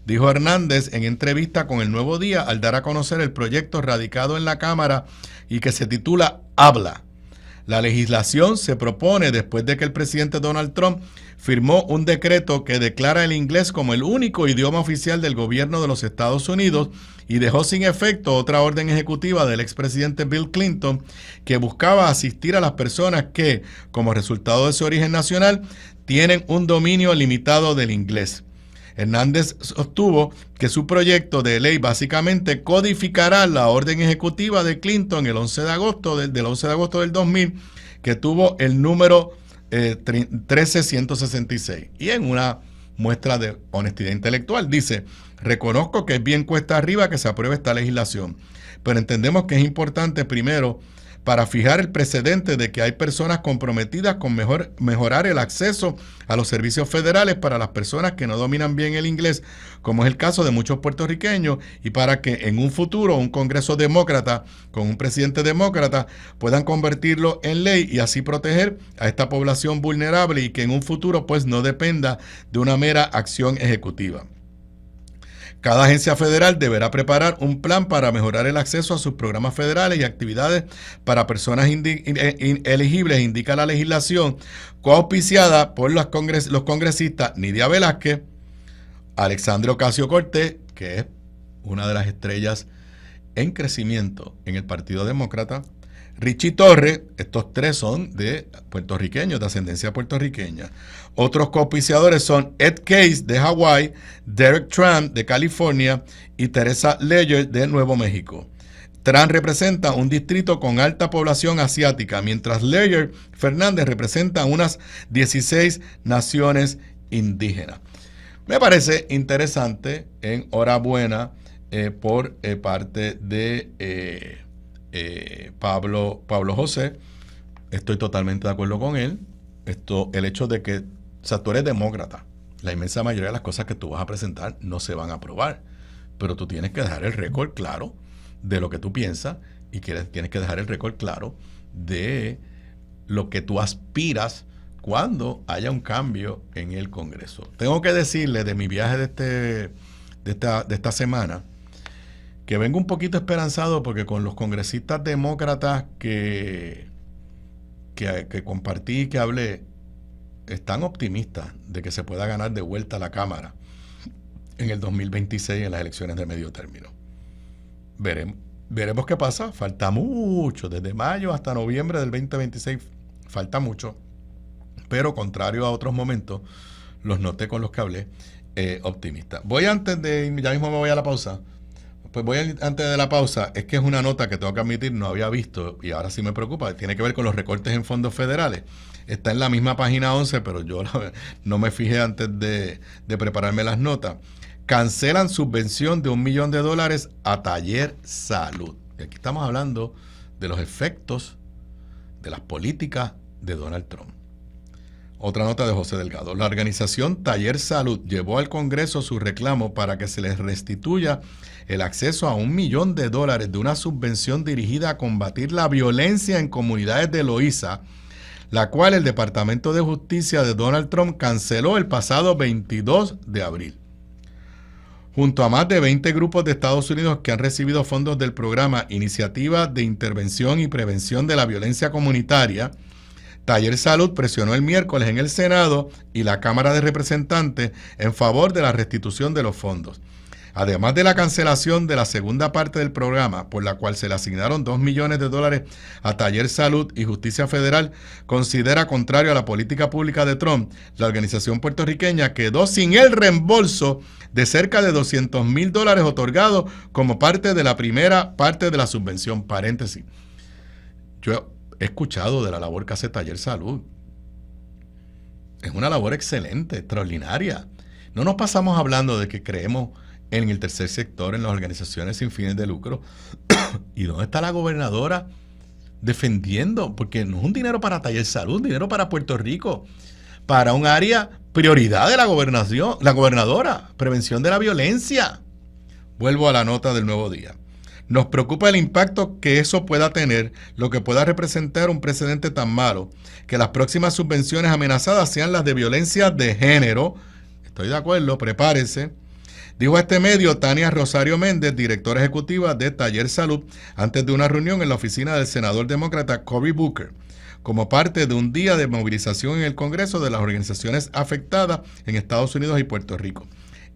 A: dijo Hernández en entrevista con El Nuevo Día al dar a conocer el proyecto radicado en la Cámara y que se titula Habla. La legislación se propone después de que el presidente Donald Trump firmó un decreto que declara el inglés como el único idioma oficial del gobierno de los Estados Unidos y dejó sin efecto otra orden ejecutiva del expresidente Bill Clinton que buscaba asistir a las personas que, como resultado de su origen nacional, tienen un dominio limitado del inglés. Hernández sostuvo que su proyecto de ley básicamente codificará la orden ejecutiva de Clinton el 11 de agosto del 11 de agosto del 2000, que tuvo el número 13166. Y en una muestra de honestidad intelectual dice: reconozco que es bien cuesta arriba que se apruebe esta legislación, pero entendemos que es importante primero para fijar el precedente de que hay personas comprometidas con mejorar el acceso a los servicios federales para las personas que no dominan bien el inglés, como es el caso de muchos puertorriqueños, y para que en un futuro un Congreso demócrata con un presidente demócrata puedan convertirlo en ley y así proteger a esta población vulnerable y que en un futuro pues no dependa de una mera acción ejecutiva. Cada agencia federal deberá preparar un plan para mejorar el acceso a sus programas federales y actividades para personas elegibles, indica la legislación, coauspiciada por los congresistas Nidia Velázquez, Alexandria Ocasio-Cortez, que es una de las estrellas en crecimiento en el Partido Demócrata, Richie Torres, estos 3 son de puertorriqueños, de ascendencia puertorriqueña. Otros coauspiciadores son Ed Case de Hawái, Derek Tran de California y Teresa Leger de Nuevo México. Tran representa un distrito con alta población asiática, mientras Leger Fernández representa unas 16 naciones indígenas. Me parece interesante, enhorabuena por parte de Pablo José. Estoy totalmente de acuerdo con él. El hecho de que, o sea, tú eres demócrata, la inmensa mayoría de las cosas que tú vas a presentar no se van a aprobar, pero tú tienes que dejar el récord claro de lo que tú piensas y tienes que dejar el récord claro de lo que tú aspiras cuando haya un cambio en el Congreso. Tengo que decirle de mi viaje de esta semana que vengo un poquito esperanzado porque con los congresistas demócratas que compartí y que hablé, están optimistas de que se pueda ganar de vuelta la Cámara en el 2026 en las elecciones de medio término. Veremos qué pasa. Falta mucho, desde mayo hasta noviembre del 2026 falta mucho, pero contrario a otros momentos, los noté con los que hablé, optimista. Ya mismo me voy a la pausa. Pues antes de la pausa, es que es una nota que tengo que admitir, no había visto y ahora sí me preocupa. Tiene que ver con los recortes en fondos federales. Está en la misma página 11, pero yo no me fijé antes de prepararme las notas. Cancelan subvención de $1 millón a Taller Salud. Y aquí estamos hablando de los efectos de las políticas de Donald Trump. Otra nota de José Delgado. La organización Taller Salud llevó al Congreso su reclamo para que se les restituya el acceso a $1 millón de una subvención dirigida a combatir la violencia en comunidades de Loíza, la cual el Departamento de Justicia de Donald Trump canceló el pasado 22 de abril. Junto a más de 20 grupos de Estados Unidos que han recibido fondos del programa Iniciativa de Intervención y Prevención de la Violencia Comunitaria, Taller Salud presionó el miércoles en el Senado y la Cámara de Representantes en favor de la restitución de los fondos. Además de la cancelación de la segunda parte del programa, por la cual se le asignaron $2 millones a Taller Salud y Justicia Federal, considera contrario a la política pública de Trump, la organización puertorriqueña quedó sin el reembolso de cerca de $200,000 otorgados como parte de la primera parte de la subvención. Paréntesis. Yo he escuchado de la labor que hace Taller Salud. Es una labor excelente, extraordinaria. No nos pasamos hablando de que creemos en el tercer sector, en las organizaciones sin fines de lucro. ¿Y dónde está la gobernadora defendiendo? Porque no es un dinero para Taller Salud, dinero para Puerto Rico, para un área prioridad de la gobernación, la gobernadora, prevención de la violencia. Vuelvo a la nota del Nuevo Día. Nos preocupa el impacto que eso pueda tener, lo que pueda representar un precedente tan malo, que las próximas subvenciones amenazadas sean las de violencia de género. Estoy de acuerdo, prepárese. Dijo a este medio Tania Rosario Méndez, directora ejecutiva de Taller Salud, antes de una reunión en la oficina del senador demócrata Cory Booker, como parte de un día de movilización en el Congreso de las organizaciones afectadas en Estados Unidos y Puerto Rico.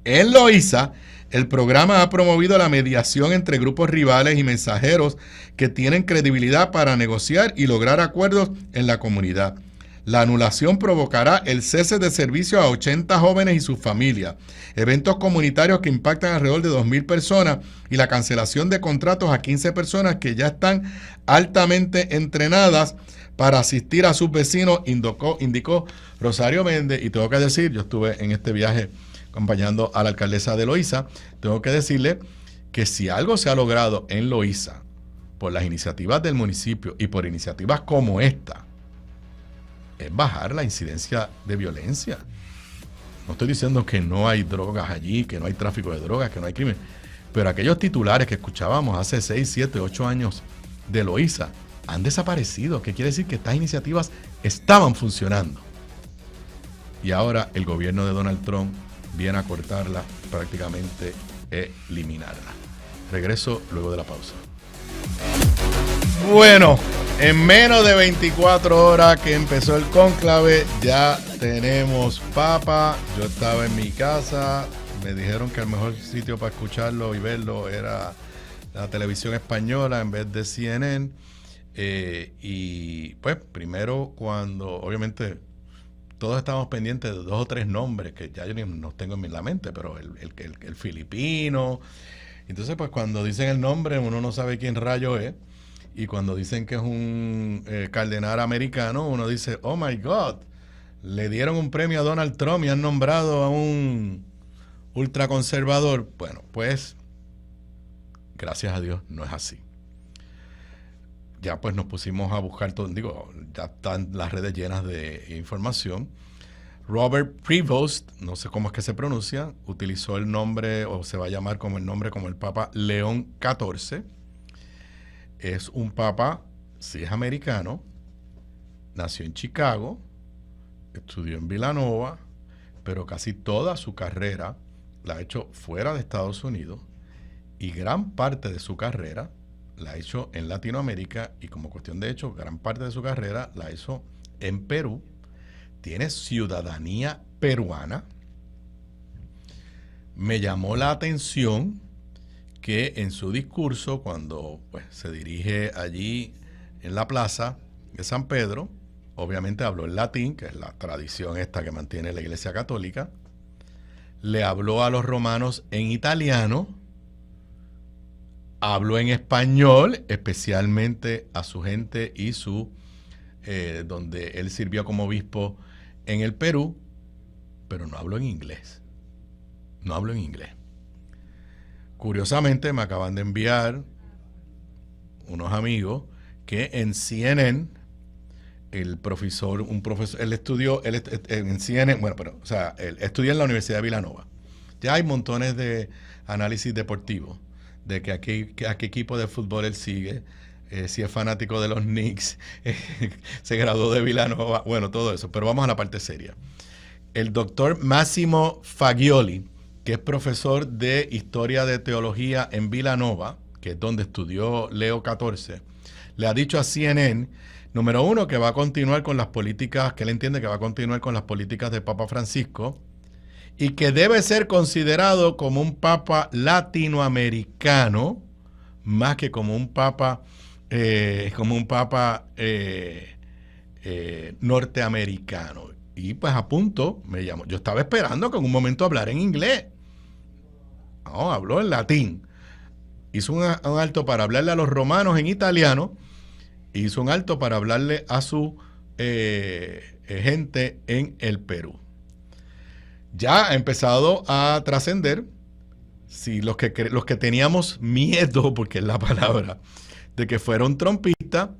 A: En Loíza, el programa ha promovido la mediación entre grupos rivales y mensajeros que tienen credibilidad para negociar y lograr acuerdos en la comunidad. La anulación provocará el cese de servicio a 80 jóvenes y sus familias, eventos comunitarios que impactan alrededor de 2,000 personas y la cancelación de contratos a 15 personas que ya están altamente entrenadas para asistir a sus vecinos, indicó Rosario Méndez. Y tengo que decir, yo estuve en este viaje acompañando a la alcaldesa de Loíza, tengo que decirle que si algo se ha logrado en Loíza por las iniciativas del municipio y por iniciativas como esta, es bajar la incidencia de violencia. No estoy diciendo que no hay drogas allí, que no hay tráfico de drogas, que no hay crimen, pero aquellos titulares que escuchábamos hace 6, 7, 8 años de Loíza han desaparecido, que quiere decir que estas iniciativas estaban funcionando. Y ahora el gobierno de Donald Trump viene a cortarla, prácticamente eliminarla. Regreso luego de la pausa. Bueno, en menos de 24 horas que empezó el cónclave, ya tenemos papa. Yo estaba en mi casa, me dijeron que el mejor sitio para escucharlo y verlo era la televisión española en vez de CNN. Y pues primero, cuando obviamente todos estábamos pendientes de 2 o 3 nombres que ya yo no tengo en la mente, pero el filipino. Entonces pues cuando dicen el nombre uno no sabe quién rayo es. Y cuando dicen que es un cardenal americano, uno dice, oh my God, le dieron un premio a Donald Trump y han nombrado a un ultraconservador. Bueno, pues, gracias a Dios, no es así. Ya pues nos pusimos a buscar todo, ya están las redes llenas de información. Robert Prevost, no sé cómo es que se pronuncia, utilizó el nombre, o se va a llamar como el Papa León XIV. Es un papa, sí es americano, nació en Chicago, estudió en Villanova, pero casi toda su carrera la ha hecho fuera de Estados Unidos y gran parte de su carrera la hizo en Latinoamérica y como cuestión de hecho, gran parte de su carrera la hizo en Perú. Tiene ciudadanía peruana. Me llamó la atención que en su discurso, cuando pues, se dirige allí en la plaza de San Pedro, obviamente habló en latín, que es la tradición esta que mantiene la Iglesia Católica, le habló a los romanos en italiano, habló en español, especialmente a su gente y donde él sirvió como obispo en el Perú, pero no habló en inglés. No hablo en inglés. Curiosamente me acaban de enviar unos amigos que en CNN él estudió en CNN, él estudió en la Universidad de Villanova. Ya hay montones de análisis deportivos de a qué equipo de fútbol él sigue, si es fanático de los Knicks, se graduó de Villanova, bueno, todo eso. Pero vamos a la parte seria. El doctor Massimo Fagioli, que es profesor de Historia de Teología en Villanova, que es donde estudió Leo XIV, le ha dicho a CNN, número uno, que va a continuar con las políticas, que él entiende que va a continuar con las políticas del Papa Francisco, y que debe ser considerado como un papa latinoamericano, más que como un papa norteamericano. Y pues a punto me llamó. Yo estaba esperando que en un momento hablara en inglés. No, habló en latín. Hizo un alto para hablarle a los romanos en italiano. Hizo un alto para hablarle a su gente en el Perú. Ya ha empezado a trascender. Si los que teníamos miedo, porque es la palabra, de que fueron trumpistas,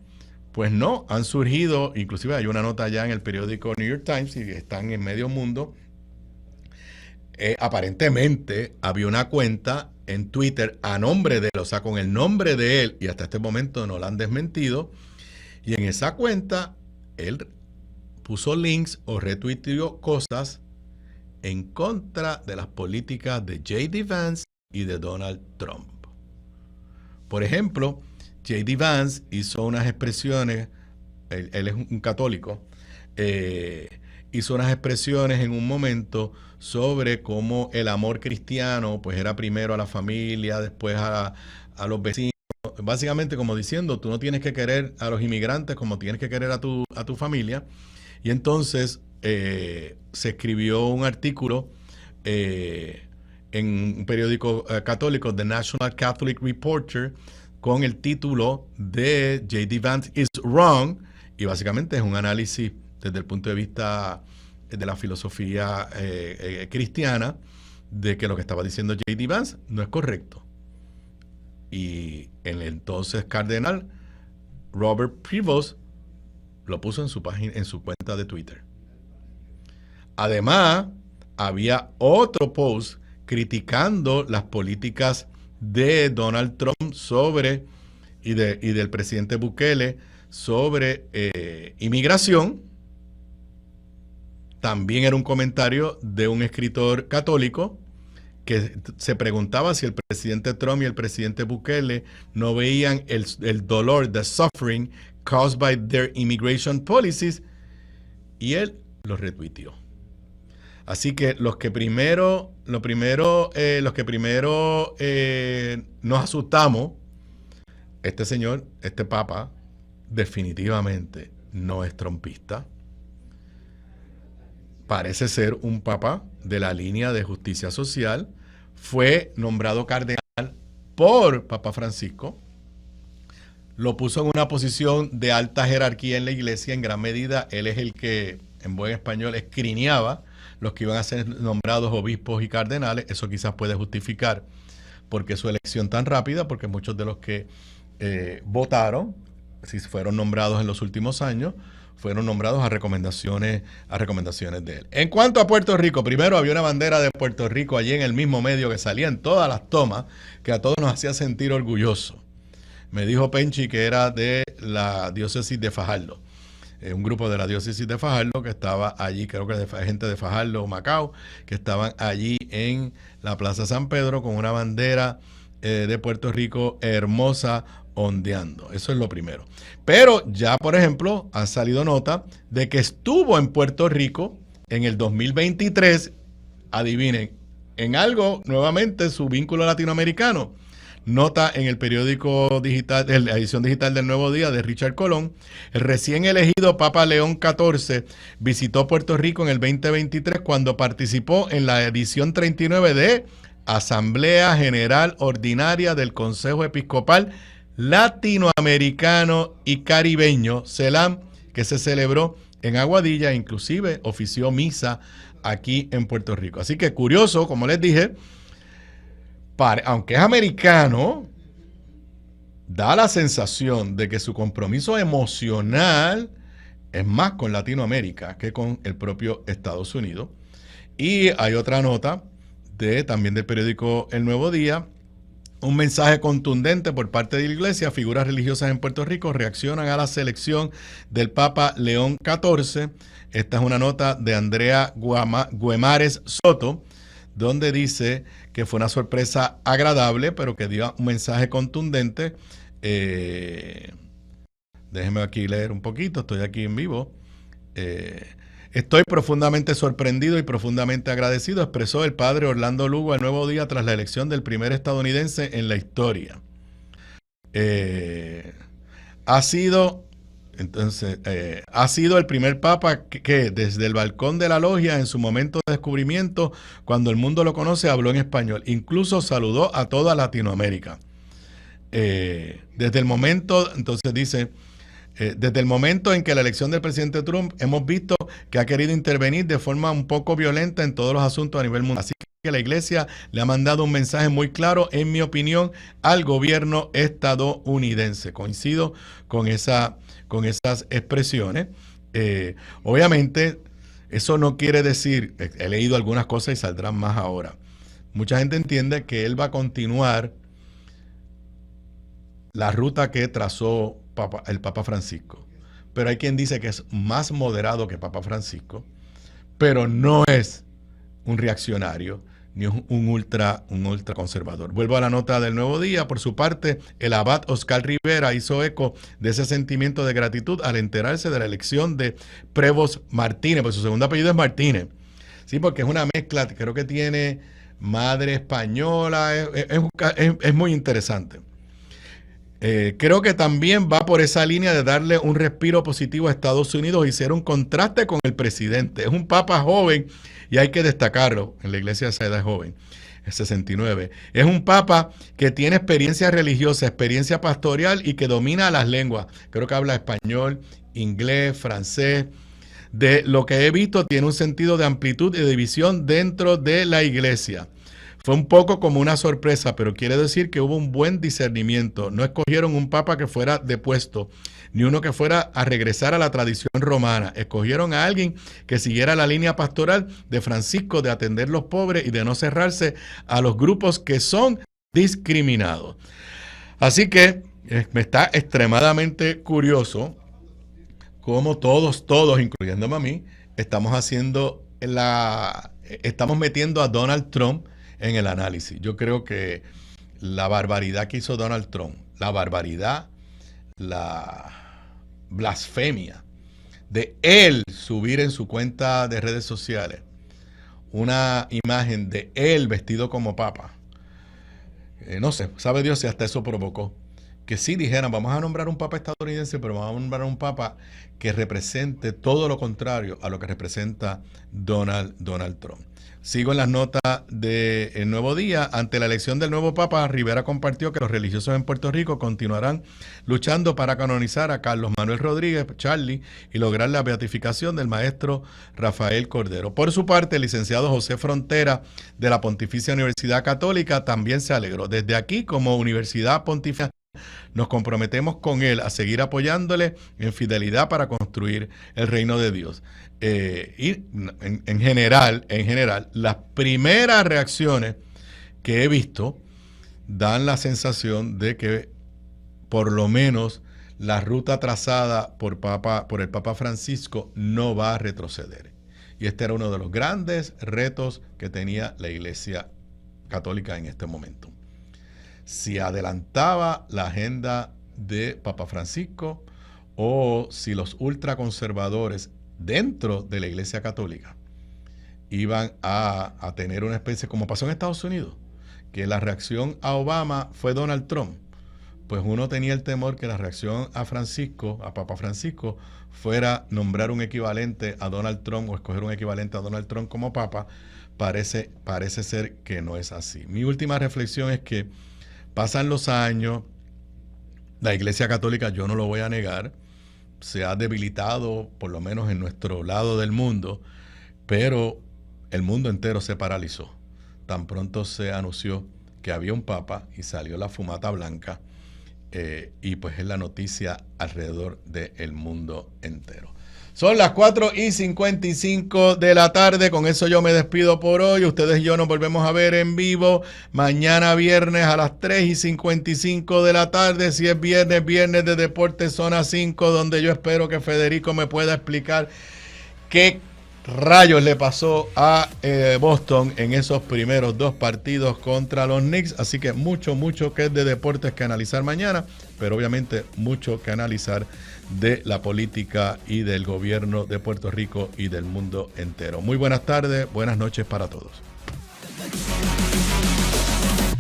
A: pues no, han surgido, inclusive hay una nota ya en el periódico New York Times y están en medio mundo. Aparentemente había una cuenta en Twitter a nombre de él, o sea, con el nombre de él, y hasta este momento no la han desmentido. Y en esa cuenta él puso links o retuiteó cosas en contra de las políticas de J.D. Vance y de Donald Trump. Por ejemplo, J.D. Vance hizo unas expresiones, él es un católico, hizo unas expresiones en un momento sobre cómo el amor cristiano pues era primero a la familia, después a los vecinos, básicamente como diciendo, tú no tienes que querer a los inmigrantes como tienes que querer a tu familia. Y entonces se escribió un artículo en un periódico católico, The National Catholic Reporter, con el título de J.D. Vance is Wrong, y básicamente es un análisis desde el punto de vista de la filosofía cristiana de que lo que estaba diciendo J.D. Vance no es correcto. Y el entonces cardenal Robert Prevost lo puso en su página, en su cuenta de Twitter. Además, había otro post criticando las políticas de Donald Trump y del presidente Bukele sobre inmigración. También era un comentario de un escritor católico que se preguntaba si el presidente Trump y el presidente Bukele no veían el dolor, the suffering caused by their immigration policies, y él lo retuiteó. Así que los que primero nos asustamos, este señor, este papa, definitivamente no es trumpista. Parece ser un papa de la línea de justicia social. Fue nombrado cardenal por Papa Francisco. Lo puso en una posición de alta jerarquía en la iglesia. En gran medida, él es el que, en buen español, escrineaba los que iban a ser nombrados obispos y cardenales. Eso quizás puede justificar porque su elección tan rápida, porque muchos de los que votaron, si fueron nombrados en los últimos años, fueron nombrados a recomendaciones de él. En cuanto a Puerto Rico, primero había una bandera de Puerto Rico allí en el mismo medio que salía en todas las tomas, que a todos nos hacía sentir orgullosos. Me dijo Penchi que era de la diócesis de Fajardo, un grupo de la diócesis de Fajardo que estaba allí, creo que de gente de Fajardo o Macao, que estaban allí en la Plaza San Pedro con una bandera de Puerto Rico hermosa ondeando. Eso es lo primero. Pero ya, por ejemplo, ha salido nota de que estuvo en Puerto Rico en el 2023, adivinen, en algo, nuevamente, su vínculo latinoamericano. Nota en el periódico digital, en la edición digital del Nuevo Día de Richard Colón, el recién elegido Papa León XIV visitó Puerto Rico en el 2023 cuando participó en la edición 39 de Asamblea General Ordinaria del Consejo Episcopal Latinoamericano y Caribeño, CELAM, que se celebró en Aguadilla, inclusive ofició misa aquí en Puerto Rico. Así que curioso, como les dije, aunque es americano, da la sensación de que su compromiso emocional es más con Latinoamérica que con el propio Estados Unidos. Y hay otra nota también del periódico El Nuevo Día, un mensaje contundente por parte de la Iglesia. Figuras religiosas en Puerto Rico reaccionan a la selección del Papa León XIV. Esta es una nota de Andrea Guimarães Soto, donde dice que fue una sorpresa agradable, pero que dio un mensaje contundente. Déjenme aquí leer un poquito, estoy aquí en vivo. Estoy profundamente sorprendido y profundamente agradecido, expresó el padre Orlando Lugo al Nuevo Día tras la elección del primer estadounidense en la historia. Ha sido el primer papa que desde el balcón de la logia, en su momento de descubrimiento, cuando el mundo lo conoce, habló en español. Incluso saludó a toda Latinoamérica. Desde el momento, entonces dice, desde el momento en que la elección del presidente Trump, hemos visto que ha querido intervenir de forma un poco violenta en todos los asuntos a nivel mundial. Así que la Iglesia le ha mandado un mensaje muy claro, en mi opinión, al gobierno estadounidense. Coincido con esas expresiones. Obviamente, eso no quiere decir, he leído algunas cosas y saldrán más ahora. Mucha gente entiende que él va a continuar la ruta que trazó el Papa Francisco. Pero hay quien dice que es más moderado que Papa Francisco, pero no es un reaccionario ni un ultra conservador. Vuelvo a la nota del Nuevo Día. Por su parte, el abad Oscar Rivera hizo eco de ese sentimiento de gratitud al enterarse de la elección de Prevost Martínez, pues su segundo apellido es Martínez. Sí, porque es una mezcla, creo que tiene madre española, es muy interesante. Creo que también va por esa línea de darle un respiro positivo a Estados Unidos y ser un contraste con el presidente. Es un papa joven y hay que destacarlo. En la iglesia esa edad es joven, es 69. Es un papa que tiene experiencia religiosa, experiencia pastoral y que domina las lenguas. Creo que habla español, inglés, francés. De lo que he visto, tiene un sentido de amplitud y de visión dentro de la iglesia. Fue un poco como una sorpresa, pero quiere decir que hubo un buen discernimiento. No escogieron un papa que fuera depuesto, ni uno que fuera a regresar a la tradición romana. Escogieron a alguien que siguiera la línea pastoral de Francisco de atender los pobres y de no cerrarse a los grupos que son discriminados. Así que me está extremadamente curioso cómo todos, incluyéndome a mí, estamos metiendo a Donald Trump en el análisis. Yo creo que la barbaridad que hizo Donald Trump, la blasfemia de él subir en su cuenta de redes sociales una imagen de él vestido como papa, no sé, sabe Dios si hasta eso provocó que sí dijeran, vamos a nombrar un papa estadounidense, pero vamos a nombrar un papa que represente todo lo contrario a lo que representa Donald Trump. Sigo en las notas del Nuevo Día. Ante la elección del nuevo Papa, Rivera compartió que los religiosos en Puerto Rico continuarán luchando para canonizar a Carlos Manuel Rodríguez, Charlie, y lograr la beatificación del maestro Rafael Cordero. Por su parte, el licenciado José Frontera de la Pontificia Universidad Católica también se alegró. Desde aquí, como Universidad Pontificia, nos comprometemos con él a seguir apoyándole en fidelidad para construir el reino de Dios. Y en general, las primeras reacciones que he visto dan la sensación de que por lo menos la ruta trazada por el Papa Francisco no va a retroceder. Y este era uno de los grandes retos que tenía la Iglesia Católica en este momento. si adelantaba la agenda de Papa Francisco o si los ultraconservadores dentro de la Iglesia Católica iban a tener una especie, como pasó en Estados Unidos, que la reacción a Obama fue Donald Trump. Pues uno tenía el temor que la reacción a Francisco, a Papa Francisco, fuera nombrar un equivalente a Donald Trump o escoger un equivalente a Donald Trump como Papa. Parece ser que no es así. Mi última reflexión es que pasan los años, la Iglesia Católica, yo no lo voy a negar, se ha debilitado, por lo menos en nuestro lado del mundo, pero el mundo entero se paralizó. Tan pronto se anunció que había un Papa y salió la fumata blanca, y pues es la noticia alrededor del mundo entero. Son las 4:55 de la tarde, con eso yo me despido por hoy. Ustedes y yo nos volvemos a ver en vivo mañana viernes a las 3:55 de la tarde. Si es viernes de Deportes Zona 5, donde yo espero que Federico me pueda explicar qué rayos le pasó a Boston en esos primeros 2 partidos contra los Knicks. Así que mucho que es de deportes que analizar mañana, pero obviamente mucho que analizar de la política y del gobierno de Puerto Rico y del mundo entero. Muy buenas tardes, buenas noches para todos.